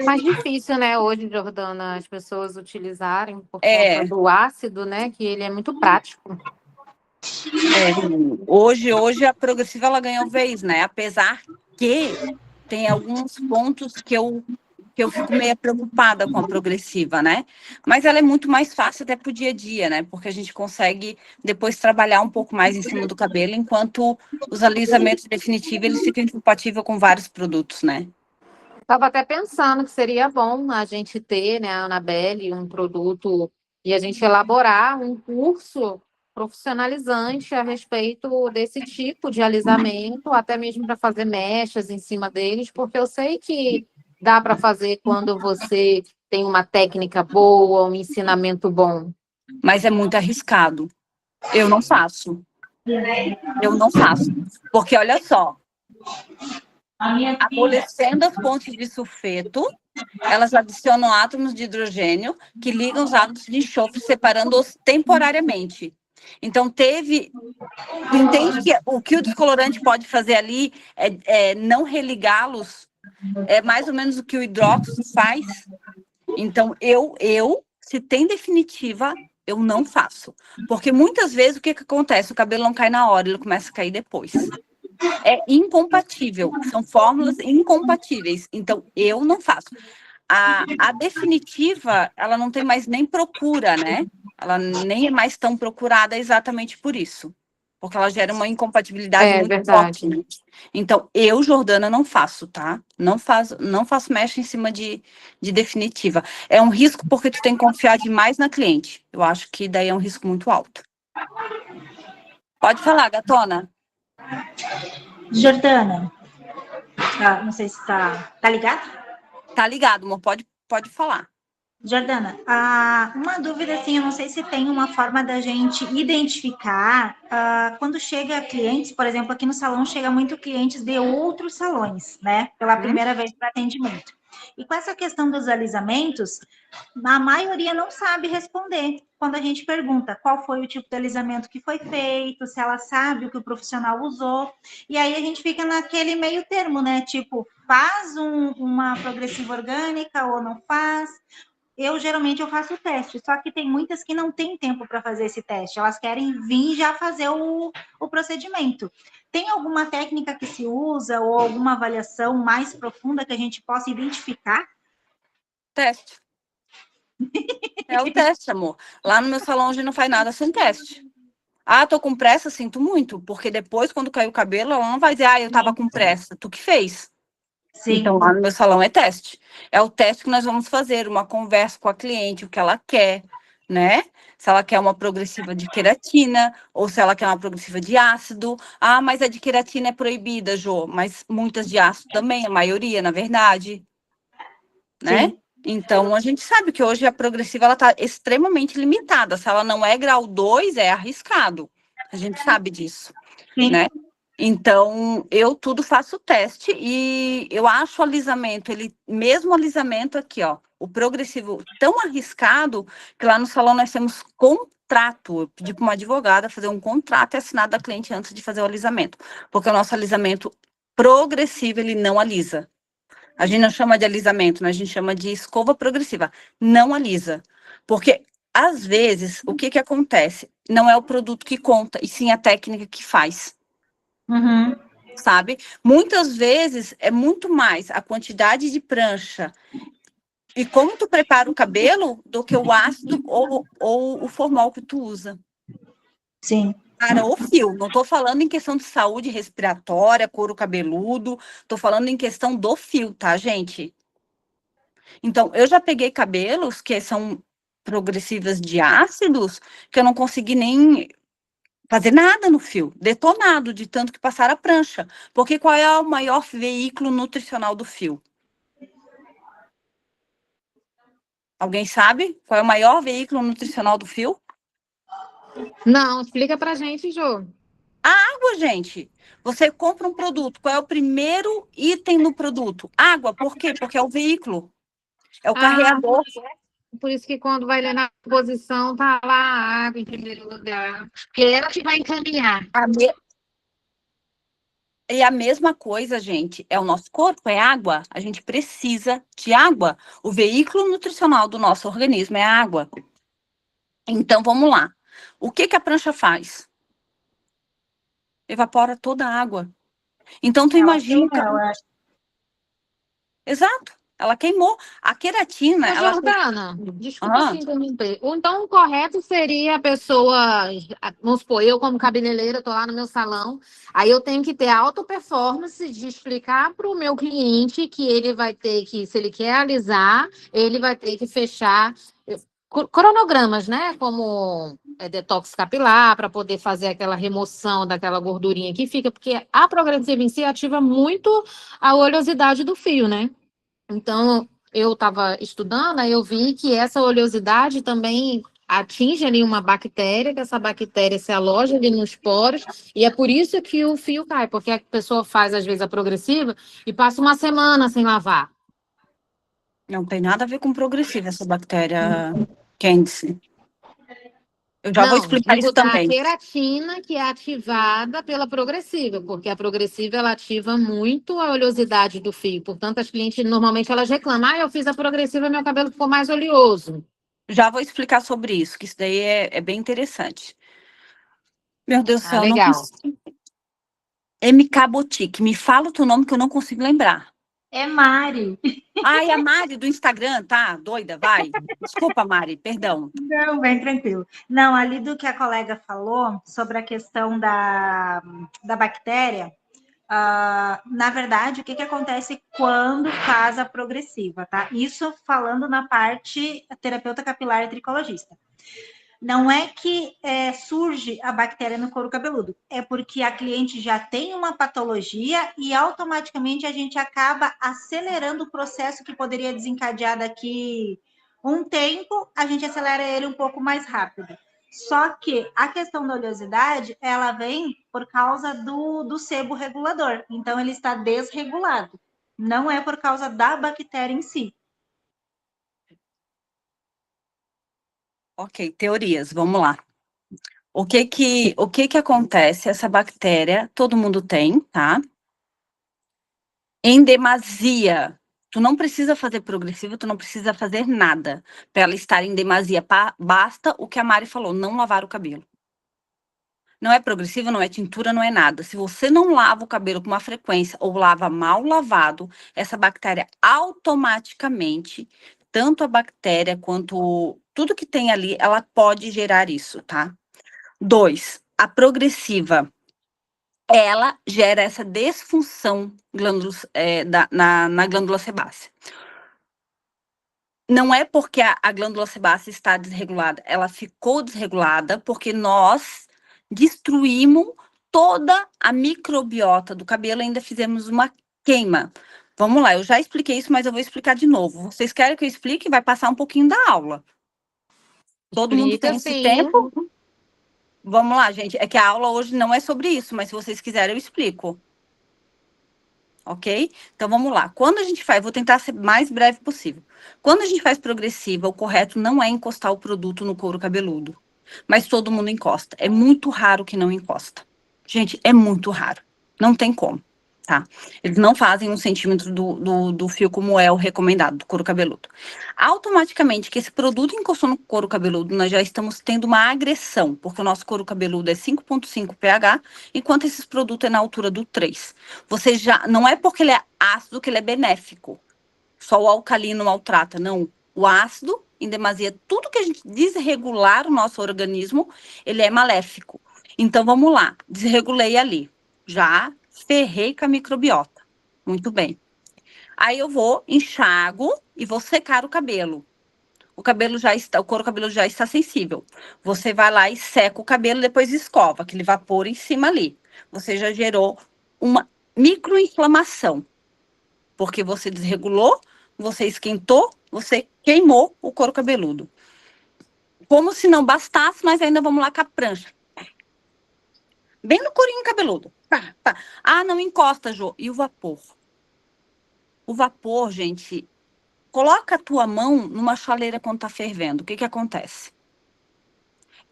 Mais difícil, né, hoje, Jordana, as pessoas utilizarem por É. conta do ácido, né, que ele é muito prático. Hoje a progressiva ela ganhou vez, né? Apesar que tem alguns pontos que eu fico meio preocupada com a progressiva, né? Mas ela é muito mais fácil até pro dia a dia, né? Porque a gente consegue depois trabalhar um pouco mais em cima do cabelo, enquanto os alisamentos definitivos eles ficam incompatíveis com vários produtos, né? Estava até pensando que seria bom a gente ter, né, a Annabelle, um produto e a gente elaborar um curso profissionalizante a respeito desse tipo de alisamento, até mesmo para fazer mechas em cima deles, porque eu sei que dá para fazer quando você tem uma técnica boa, um ensinamento bom. Mas é muito arriscado. Eu não faço. Porque olha só, Amolecendo as pontes de sulfeto, elas adicionam átomos de hidrogênio que ligam os átomos de enxofre, separando-os temporariamente. Então, tu entende que o que o descolorante pode fazer ali é não religá-los, é mais ou menos o que o hidróxido faz. Então, se tem definitiva, eu não faço. Porque muitas vezes o que acontece? O cabelo não cai na hora, ele começa a cair depois. É incompatível, são fórmulas incompatíveis, então eu não faço. A definitiva, ela não tem mais nem procura, né? Ela nem é mais tão procurada exatamente por isso, porque ela gera uma incompatibilidade muito verdade. forte. Então, eu, Jordana, não faço, tá? Não faço mecha em cima de definitiva. É um risco porque tu tem que confiar demais na cliente. Eu acho que daí é um risco muito alto. Pode falar, gatona. Jordana, não sei se tá ligado? Tá ligado, amor, pode falar. Jordana, uma dúvida assim, eu não sei se tem uma forma da gente identificar quando chega clientes, por exemplo, aqui no salão chega muito clientes de outros salões, né? Pela primeira vez para atendimento. E com essa questão dos alisamentos, a maioria não sabe responder. Quando a gente pergunta qual foi o tipo de alisamento que foi feito, se ela sabe o que o profissional usou. E aí a gente fica naquele meio termo, né? Tipo, faz uma progressiva orgânica ou não faz? Geralmente eu faço o teste, só que tem muitas que não têm tempo para fazer esse teste. Elas querem vir já fazer o procedimento. Tem alguma técnica que se usa ou alguma avaliação mais profunda que a gente possa identificar? Teste. É o teste, amor. Lá no meu salão a gente não faz nada sem teste. Tô com pressa, sinto muito, porque depois, quando cair o cabelo, ela não vai dizer, eu tava com pressa. Tu que fez. Sim. Então, lá no meu salão é teste. É o teste que nós vamos fazer, uma conversa com a cliente, o que ela quer, né? Se ela quer uma progressiva de queratina, ou se ela quer uma progressiva de ácido. Mas a de queratina é proibida, Jô. Mas muitas de ácido também, a maioria, na verdade. Né? Sim. Então, a gente sabe que hoje a progressiva ela está extremamente limitada. Se ela não é grau 2, é arriscado. A gente sabe disso, Sim. né? Então, eu tudo faço teste e eu acho o alisamento, mesmo o alisamento aqui, ó, o progressivo tão arriscado que lá no salão nós temos contrato. Eu pedi para uma advogada fazer um contrato e assinar da cliente antes de fazer o alisamento, porque o nosso alisamento progressivo, ele não alisa. A gente não chama de alisamento, né? A gente chama de escova progressiva. Não alisa. Porque, às vezes, o que acontece? Não é o produto que conta, e sim a técnica que faz. Uhum. Sabe? Muitas vezes é muito mais a quantidade de prancha e como tu prepara o cabelo do que o ácido ou o formol que tu usa. Sim. Cara, o fio, não tô falando em questão de saúde respiratória, couro cabeludo, tô falando em questão do fio, tá, gente? Então, eu já peguei cabelos que são progressivas de ácidos, que eu não consegui nem fazer nada no fio, detonado, de tanto que passar a prancha. Porque qual é o maior veículo nutricional do fio? Alguém sabe qual é o maior veículo nutricional do fio? Não, explica pra gente, Jô. Água, gente. Você compra um produto, qual é o primeiro item no produto? Água, por quê? Porque é o veículo. É o carregador. Por isso que quando vai ler na posição, tá lá a água em primeiro lugar. Porque é ela que vai encaminhar. E a mesma coisa, gente, é o nosso corpo, é água. A gente precisa de água. O veículo nutricional do nosso organismo é a água. Então, vamos lá. O que a prancha faz? Evapora toda a água. Então, tu imagina... Exato. Ela queimou. A queratina... Jordana, desculpa te interromper. Então, o correto seria a pessoa... Vamos supor, eu como cabeleireira, estou lá no meu salão, aí eu tenho que ter alta performance de explicar para o meu cliente que ele vai ter que, se ele quer alisar, ele vai ter que fechar cronogramas, né? Como detox capilar, para poder fazer aquela remoção daquela gordurinha que fica, porque a progressiva em si ativa muito a oleosidade do fio, né? Então, eu estava estudando, aí eu vi que essa oleosidade também atinge ali uma bactéria, que essa bactéria se aloja ali nos poros, e é por isso que o fio cai, porque a pessoa faz, às vezes, a progressiva e passa uma semana sem lavar. Não tem nada a ver com progressiva essa bactéria, Candice. Eu já vou Não, explicar digo isso da também. queratina que é ativada pela progressiva, porque a progressiva ela ativa muito a oleosidade do fio. Portanto, as clientes normalmente elas reclamam: eu fiz a progressiva, meu cabelo ficou mais oleoso. Já vou explicar sobre isso, que isso daí é bem interessante. Meu Deus do céu, eu não legal. consigo. MK Boutique, me fala o teu nome que eu não consigo lembrar. É Mari. Ai, a Mari do Instagram, tá? Doida, vai. Desculpa, Mari, perdão. Não, bem tranquilo. Não, ali do que a colega falou sobre a questão da bactéria, na verdade, o que acontece quando faz a progressiva, tá? Isso falando na parte terapeuta capilar e tricologista. Não é que surge a bactéria no couro cabeludo, é porque a cliente já tem uma patologia e automaticamente a gente acaba acelerando o processo que poderia desencadear daqui um tempo, a gente acelera ele um pouco mais rápido. Só que a questão da oleosidade, ela vem por causa do sebo regulador. Então, ele está desregulado. Não é por causa da bactéria em si. Ok, teorias, vamos lá. O que acontece? Essa bactéria, todo mundo tem, tá? Em demasia. Tu não precisa fazer progressiva, tu não precisa fazer nada para ela estar em demasia. Basta o que a Mari falou, não lavar o cabelo. Não é progressiva, não é tintura, não é nada. Se você não lava o cabelo com uma frequência ou lava mal lavado, essa bactéria automaticamente, tanto a bactéria quanto tudo que tem ali, ela pode gerar isso, tá? 2, a progressiva, ela gera essa disfunção na glândula sebácea. Não é porque a glândula sebácea está desregulada, ela ficou desregulada porque nós destruímos toda a microbiota do cabelo, ainda fizemos uma queima. Vamos lá, eu já expliquei isso, mas eu vou explicar de novo. Vocês querem que eu explique? Vai passar um pouquinho da aula. Todo mundo tem esse tempo? Vamos lá, gente. É que a aula hoje não é sobre isso, mas se vocês quiserem, eu explico. Ok? Então, vamos lá. Quando a gente faz, vou tentar ser mais breve possível. Quando a gente faz progressiva, o correto não é encostar o produto no couro cabeludo. Mas todo mundo encosta. É muito raro que não encosta. Gente, é muito raro. Não tem como, tá? Eles não fazem 1 centímetro do fio como é o recomendado, do couro cabeludo. Automaticamente que esse produto encostou no couro cabeludo, nós já estamos tendo uma agressão, porque o nosso couro cabeludo é 5,5 pH, enquanto esse produto é na altura do 3. Você já, não é porque ele é ácido que ele é benéfico. Só o alcalino maltrata, não. O ácido, em demasia, tudo que a gente desregular o nosso organismo, ele é maléfico. Então, vamos lá. Desregulei ali. Já ferrei com a microbiota. Muito bem. Aí eu vou, enxago e vou secar o cabelo. O couro cabeludo já está sensível. Você vai lá e seca o cabelo, depois escova, aquele vapor em cima ali. Você já gerou uma microinflamação. Porque você desregulou, você esquentou, você queimou o couro cabeludo. Como se não bastasse, mas ainda vamos lá com a prancha. Bem no corinho cabeludo. Pá, pá. Ah, não encosta, Jô. E o vapor? O vapor, gente, coloca a tua mão numa chaleira quando tá fervendo. O que acontece?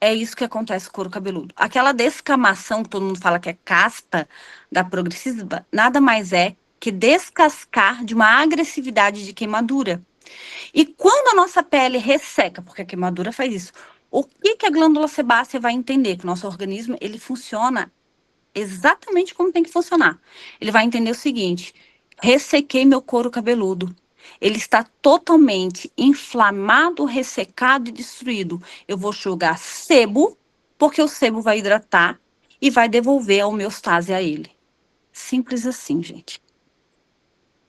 É isso que acontece com o couro cabeludo. Aquela descamação, que todo mundo fala que é caspa da progressiva, nada mais é que descascar de uma agressividade de queimadura. E quando a nossa pele resseca, porque a queimadura faz isso, o que a glândula sebácea vai entender? Que o nosso organismo, ele funciona exatamente como tem que funcionar. Ele vai entender o seguinte: ressequei meu couro cabeludo. Ele está totalmente inflamado, ressecado e destruído. Eu vou jogar sebo, porque o sebo vai hidratar e vai devolver a homeostase a ele. Simples assim, gente.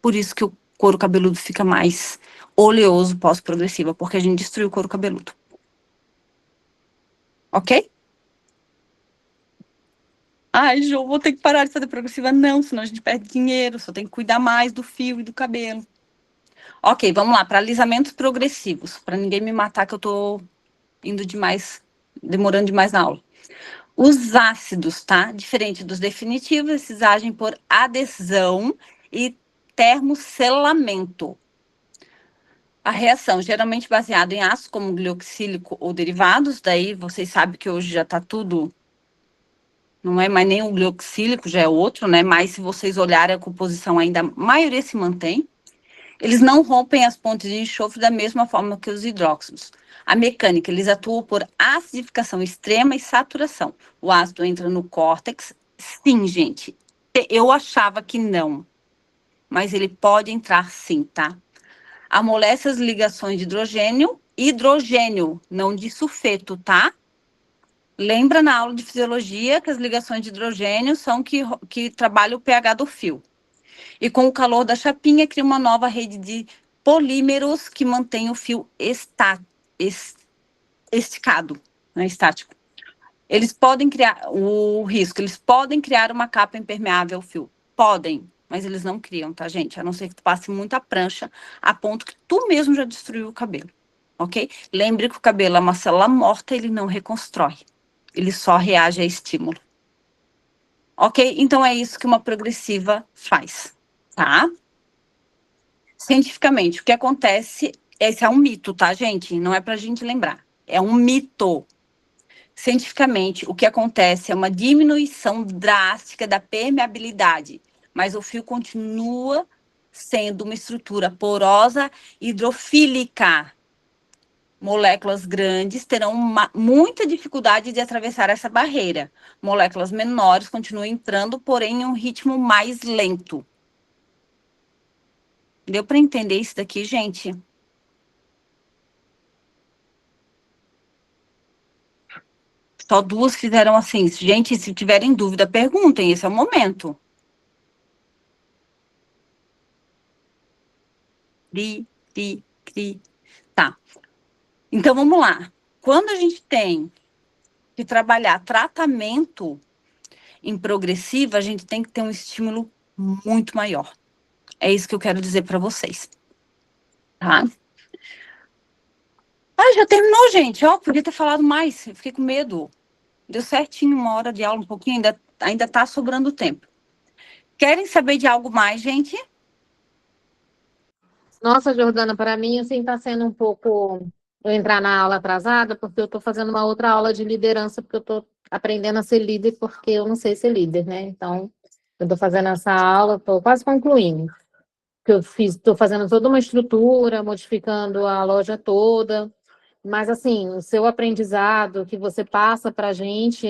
Por isso que o couro cabeludo fica mais oleoso pós-progressiva, porque a gente destruiu o couro cabeludo. Ok? Ai, Jô, vou ter que parar de fazer progressiva. Não, senão a gente perde dinheiro. Só tem que cuidar mais do fio e do cabelo. Ok, vamos lá, para alisamentos progressivos. Para ninguém me matar que eu tô demorando demais na aula. Os ácidos, tá? Diferente dos definitivos, esses agem por adesão e termoselamento. A reação, geralmente baseada em ácidos como glioxílico ou derivados, daí vocês sabem que hoje já tá tudo, não é mais nem o glioxílico, já é outro, né? Mas se vocês olharem a composição ainda, a maioria se mantém. Eles não rompem as pontes de enxofre da mesma forma que os hidróxidos. A mecânica, eles atuam por acidificação extrema e saturação. O ácido entra no córtex. Sim, gente. Eu achava que não. Mas ele pode entrar sim, tá? Amolece as ligações de hidrogênio, não de sulfeto, tá? Lembra na aula de fisiologia que as ligações de hidrogênio são que trabalham o pH do fio. E com o calor da chapinha, cria uma nova rede de polímeros que mantém o fio esticado, né, estático. Eles podem criar eles podem criar uma capa impermeável ao fio. Podem, mas eles não criam, tá, gente? A não ser que tu passe muita prancha, a ponto que tu mesmo já destruiu o cabelo, ok? Lembre que o cabelo é uma célula morta, ele não reconstrói. Ele só reage a estímulo. Ok? Então, é isso que uma progressiva faz, tá? Cientificamente, o que acontece, esse é um mito, tá, gente? Não é pra gente lembrar. É um mito. Cientificamente, o que acontece é uma diminuição drástica da permeabilidade, mas o fio continua sendo uma estrutura porosa hidrofílica. Moléculas grandes terão muita dificuldade de atravessar essa barreira. Moléculas menores continuam entrando, porém em um ritmo mais lento. Deu para entender isso daqui, gente? Só 2 fizeram assim. Gente, se tiverem dúvida, perguntem. Esse é o momento. Tá. Então, vamos lá. Quando a gente tem que trabalhar tratamento em progressiva, a gente tem que ter um estímulo muito maior. É isso que eu quero dizer para vocês. Tá? Ah, já terminou, gente. Ó, podia ter falado mais. Eu fiquei com medo. Deu certinho 1 hora de aula, um pouquinho. Ainda tá sobrando tempo. Querem saber de algo mais, gente? Nossa, Jordana, para mim, assim, está sendo um pouco eu entrar na aula atrasada, porque eu estou fazendo uma outra aula de liderança, porque eu estou aprendendo a ser líder, porque eu não sei ser líder, né? Então, eu estou fazendo essa aula, estou quase concluindo. Que eu estou fazendo toda uma estrutura, modificando a loja toda, mas, assim, o seu aprendizado que você passa para a gente,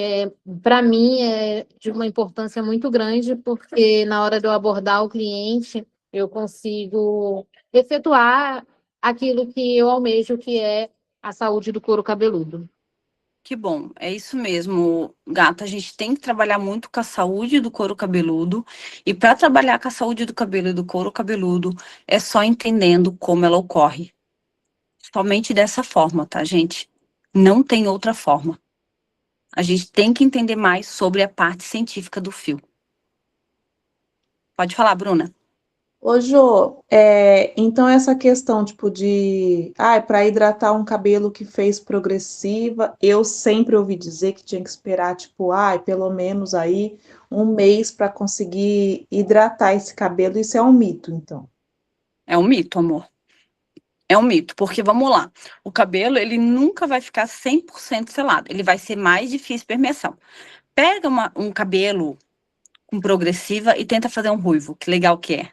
para mim, é de uma importância muito grande, porque na hora de eu abordar o cliente, eu consigo efetuar aquilo que eu almejo, que é a saúde do couro cabeludo. Que bom, é isso mesmo, gata. A gente tem que trabalhar muito com a saúde do couro cabeludo. E para trabalhar com a saúde do cabelo e do couro cabeludo, é só entendendo como ela ocorre. Somente dessa forma, tá, gente? Não tem outra forma. A gente tem que entender mais sobre a parte científica do fio. Pode falar, Bruna. Ô, Jô, então essa questão, tipo, para hidratar um cabelo que fez progressiva, eu sempre ouvi dizer que tinha que esperar, tipo, pelo menos aí 1 mês para conseguir hidratar esse cabelo. Isso é um mito, então? É um mito, amor. É um mito, porque vamos lá, o cabelo, ele nunca vai ficar 100% selado, ele vai ser mais difícil permeação. Pega um cabelo com progressiva e tenta fazer um ruivo, que legal que é.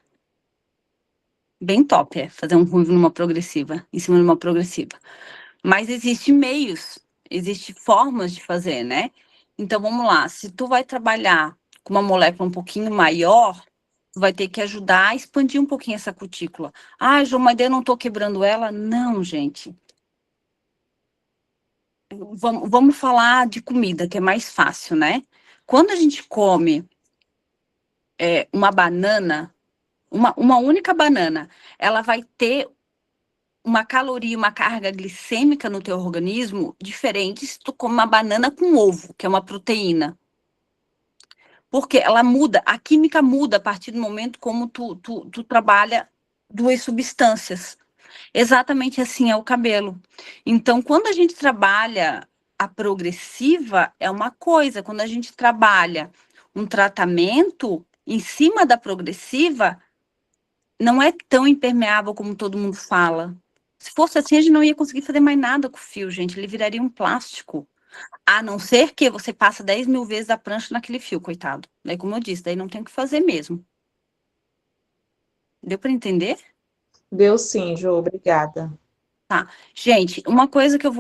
Bem top, fazer um ruivo numa progressiva, em cima de uma progressiva. Mas existem meios, existem formas de fazer, né? Então, vamos lá, se tu vai trabalhar com uma molécula um pouquinho maior, tu vai ter que ajudar a expandir um pouquinho essa cutícula. João, mas eu não tô quebrando ela? Não, gente. Vamos falar de comida, que é mais fácil, né? Quando a gente come uma banana, uma única banana, ela vai ter uma caloria, uma carga glicêmica no teu organismo diferente se tu come uma banana com ovo, que é uma proteína. Porque ela muda, a química muda a partir do momento como tu trabalha 2 substâncias. Exatamente assim é o cabelo. Então, quando a gente trabalha a progressiva, é uma coisa. Quando a gente trabalha um tratamento em cima da progressiva, não é tão impermeável como todo mundo fala. Se fosse assim, a gente não ia conseguir fazer mais nada com o fio, gente. Ele viraria um plástico. A não ser que você passa 10 mil vezes a prancha naquele fio, coitado. Daí, como eu disse, daí não tem o que fazer mesmo. Deu para entender? Deu sim, Jo, obrigada. Gente, uma coisa que eu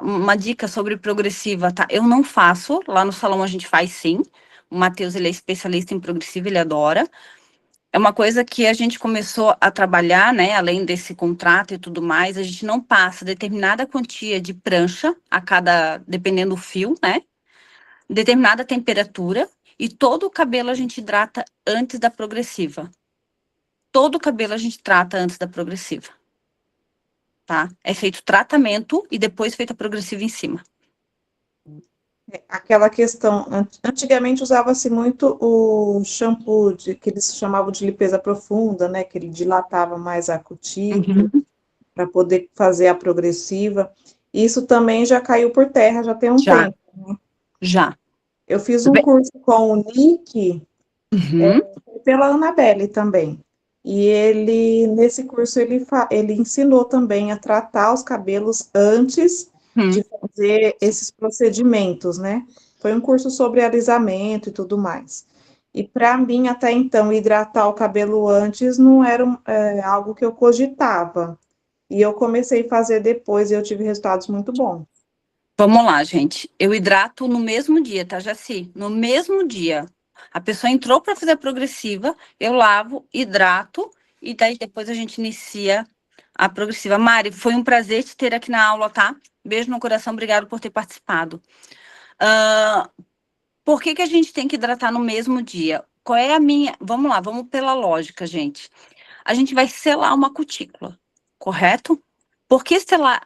uma dica sobre progressiva, tá? Eu não faço, lá no salão a gente faz sim. O Matheus, ele é especialista em progressiva, ele adora. É uma coisa que a gente começou a trabalhar, né? Além desse contrato e tudo mais, a gente não passa determinada quantia de prancha a cada, dependendo do fio, né? Determinada temperatura, e todo o cabelo a gente hidrata antes da progressiva. Todo o cabelo a gente trata antes da progressiva. Tá? É feito tratamento e depois feita progressiva em cima. Aquela questão, antigamente usava-se muito o shampoo que eles chamavam de limpeza profunda, né? Que ele dilatava mais a cutícula para poder fazer a progressiva. Isso também já caiu por terra, já tem um Já. tempo. Já. Eu fiz um curso com o Nick, pela Annabelle também. E ele, nesse curso, ele ensinou também a tratar os cabelos antes de fazer esses procedimentos, né? Foi um curso sobre alisamento e tudo mais. E para mim, até então, hidratar o cabelo antes não era algo que eu cogitava. E eu comecei a fazer depois e eu tive resultados muito bons. Vamos lá, gente. Eu hidrato no mesmo dia, tá, Jaci? No mesmo dia. A pessoa entrou para fazer a progressiva, eu lavo, hidrato, e daí depois a gente inicia a progressiva. Mari, foi um prazer te ter aqui na aula, tá? Beijo no coração, obrigado por ter participado. Por que a gente tem que hidratar no mesmo dia? Qual é a minha... Vamos lá, vamos pela lógica, gente. A gente vai selar uma cutícula, correto? Por que selar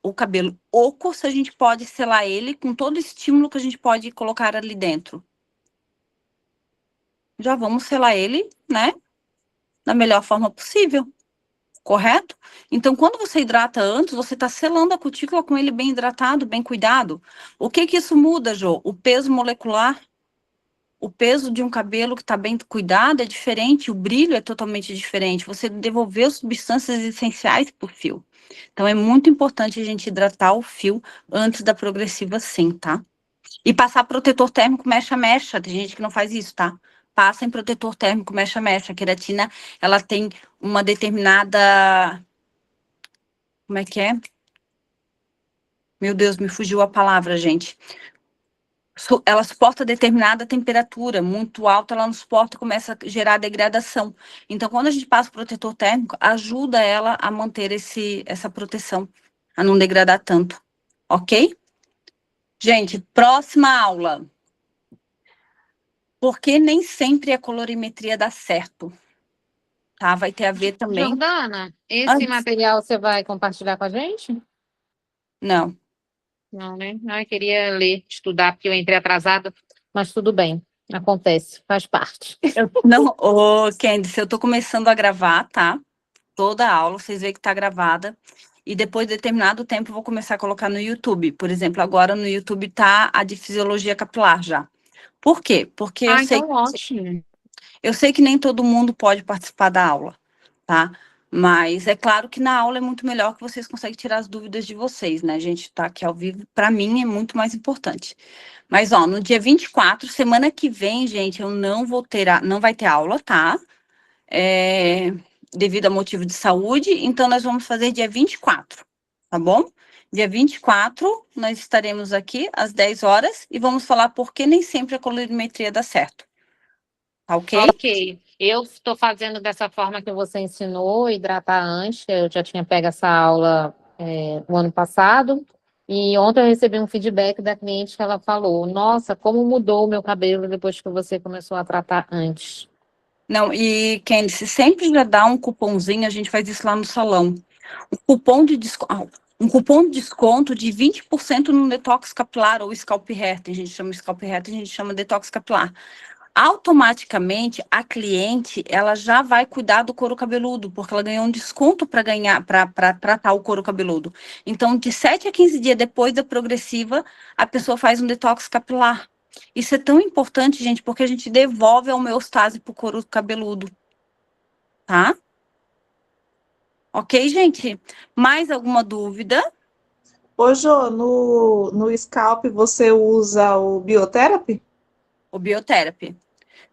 o cabelo oco se a gente pode selar ele com todo o estímulo que a gente pode colocar ali dentro? Já vamos selar ele, né? Da melhor forma possível, correto? Então, quando você hidrata antes, você está selando a cutícula com ele bem hidratado, bem cuidado. O que isso muda, Jô? O peso molecular. O peso de um cabelo que está bem cuidado é diferente, o brilho é totalmente diferente. Você devolveu substâncias essenciais para o fio. Então, é muito importante a gente hidratar o fio antes da progressiva, sim, tá? E passar protetor térmico mecha-mecha. Tem gente que não faz isso, tá? Passa em protetor térmico mecha-mecha. A queratina, ela tem uma determinada... Como é que é? Meu Deus, me fugiu a palavra, gente. Ela suporta determinada temperatura, muito alta, ela não suporta e começa a gerar degradação. Então, quando a gente passa o protetor térmico, ajuda ela a manter essa proteção, a não degradar tanto, ok? Gente, próxima aula. Porque nem sempre a colorimetria dá certo, tá? Vai ter a ver também... Jordana, esse material você vai compartilhar com a gente? Não. Não, né? Não, eu queria ler, estudar, porque eu entrei atrasada, mas tudo bem, acontece, faz parte. Não, Candice, eu tô começando a gravar, tá? Toda a aula, vocês veem que tá gravada. E depois de determinado tempo eu vou começar a colocar no YouTube. Por exemplo, agora no YouTube tá a de fisiologia capilar já. Por quê? Porque Então ótimo. Eu sei que nem todo mundo pode participar da aula, tá? Mas é claro que na aula é muito melhor que vocês conseguem tirar as dúvidas de vocês, né? A gente tá aqui ao vivo, para mim é muito mais importante. Mas, ó, no dia 24, semana que vem, gente, eu não vai ter aula, tá? Devido a motivo de saúde, então nós vamos fazer dia 24, tá bom? Dia 24, nós estaremos aqui às 10 horas e vamos falar por que nem sempre a colorimetria dá certo. Tá ok? Ok. Eu estou fazendo dessa forma que você ensinou, hidratar antes. Eu já tinha pego essa aula o ano passado. E ontem eu recebi um feedback da cliente que ela falou: nossa, como mudou o meu cabelo depois que você começou a tratar antes. Não, e Candice, sempre já dá um cupomzinho, a gente faz isso lá no salão. Um cupom de desconto de 20% no detox capilar ou scalp hair. Tem gente que chama scalp hair, tem gente que chama detox capilar. automaticamente a cliente ela já vai cuidar do couro cabeludo, porque ela ganhou um desconto para tratar o couro cabeludo. Então, de 7 a 15 dias depois da progressiva, a pessoa faz um detox capilar. Isso é tão importante, gente, porque a gente devolve a homeostase pro couro cabeludo, tá? Ok, gente? Mais alguma dúvida? Ô, Jô, no scalp você usa o Biotherapy? O Biotherapy.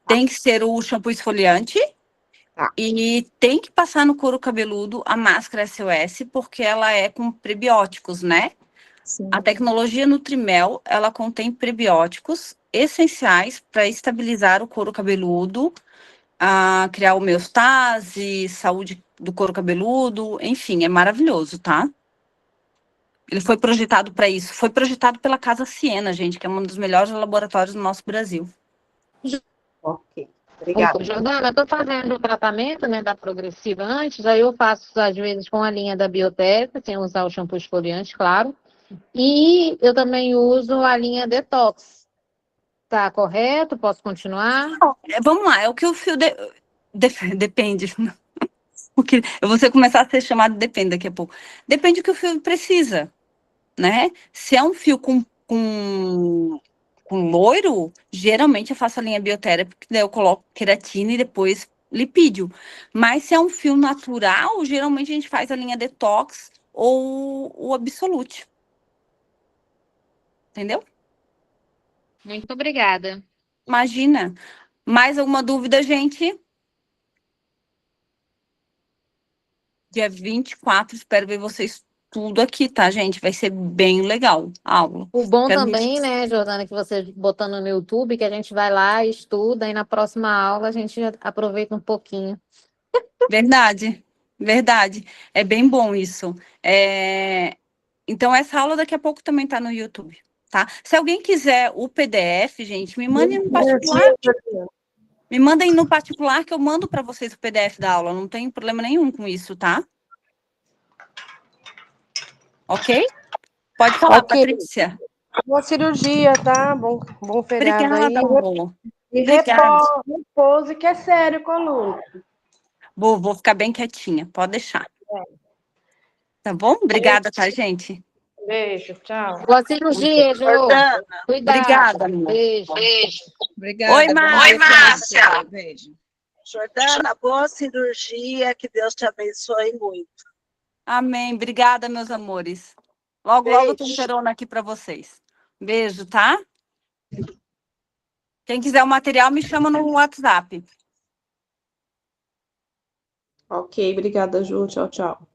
Tem que ser o shampoo esfoliante Tá. e tem que passar no couro cabeludo a máscara SOS, porque ela é com prebióticos, né? Sim. A tecnologia Nutrimel, ela contém prebióticos essenciais para estabilizar o couro cabeludo, a criar homeostase, saúde do couro cabeludo, enfim, é maravilhoso, tá? Ele foi projetado para isso. Foi projetado pela Casa Siena, gente, que é um dos melhores laboratórios do nosso Brasil. Ok, obrigada. Ô, Jordana, eu estou fazendo o tratamento, né, da progressiva antes, aí eu faço, às vezes, com a linha da Biotherapy, sem usar o shampoo esfoliante, claro. E eu também uso a linha Detox. Tá correto? Posso continuar? Vamos lá, é o que o fio depende. O que você começar a ser chamado depende daqui a pouco. Depende do que o fio precisa, né? Se é um fio com loiro, geralmente eu faço a linha Biotherapy, que daí eu coloco queratina e depois lipídio. Mas se é um fio natural, geralmente a gente faz a linha Detox ou o Absolute. Entendeu? Muito obrigada. Imagina. Mais alguma dúvida, gente? Dia 24, espero ver vocês tudo aqui, tá, gente? Vai ser bem legal a aula. O bom Quero também, né, Jordana, que você botando no YouTube, que a gente vai lá, estuda, e na próxima aula a gente aproveita um pouquinho. Verdade, verdade. É bem bom isso. Então, essa aula daqui a pouco também tá no YouTube, tá? Se alguém quiser o PDF, gente, me mandem no particular. Me mandem no particular que eu mando para vocês o PDF da aula. Não tem problema nenhum com isso, tá? Ok? Pode falar, Ok. Patrícia. Boa cirurgia, tá? Bom feriado aí. Obrigada, amor. E Obrigada. repouso, que é sério, coluna. Vou ficar bem quietinha, pode deixar. Tá bom? Obrigada, tá, gente? Beijo, tchau. Boa cirurgia, Jô. Jordana, Cuidado. Obrigada, amor. Beijo. obrigada. Oi, bom Márcia. dia pra você. Beijo. Jordana, boa cirurgia, que Deus te abençoe muito. Amém. Obrigada, meus amores. Logo, logo eu tô esperando aqui para vocês. Beijo, tá? Quem quiser o material, me chama no WhatsApp. Ok, obrigada, Ju. Tchau, tchau.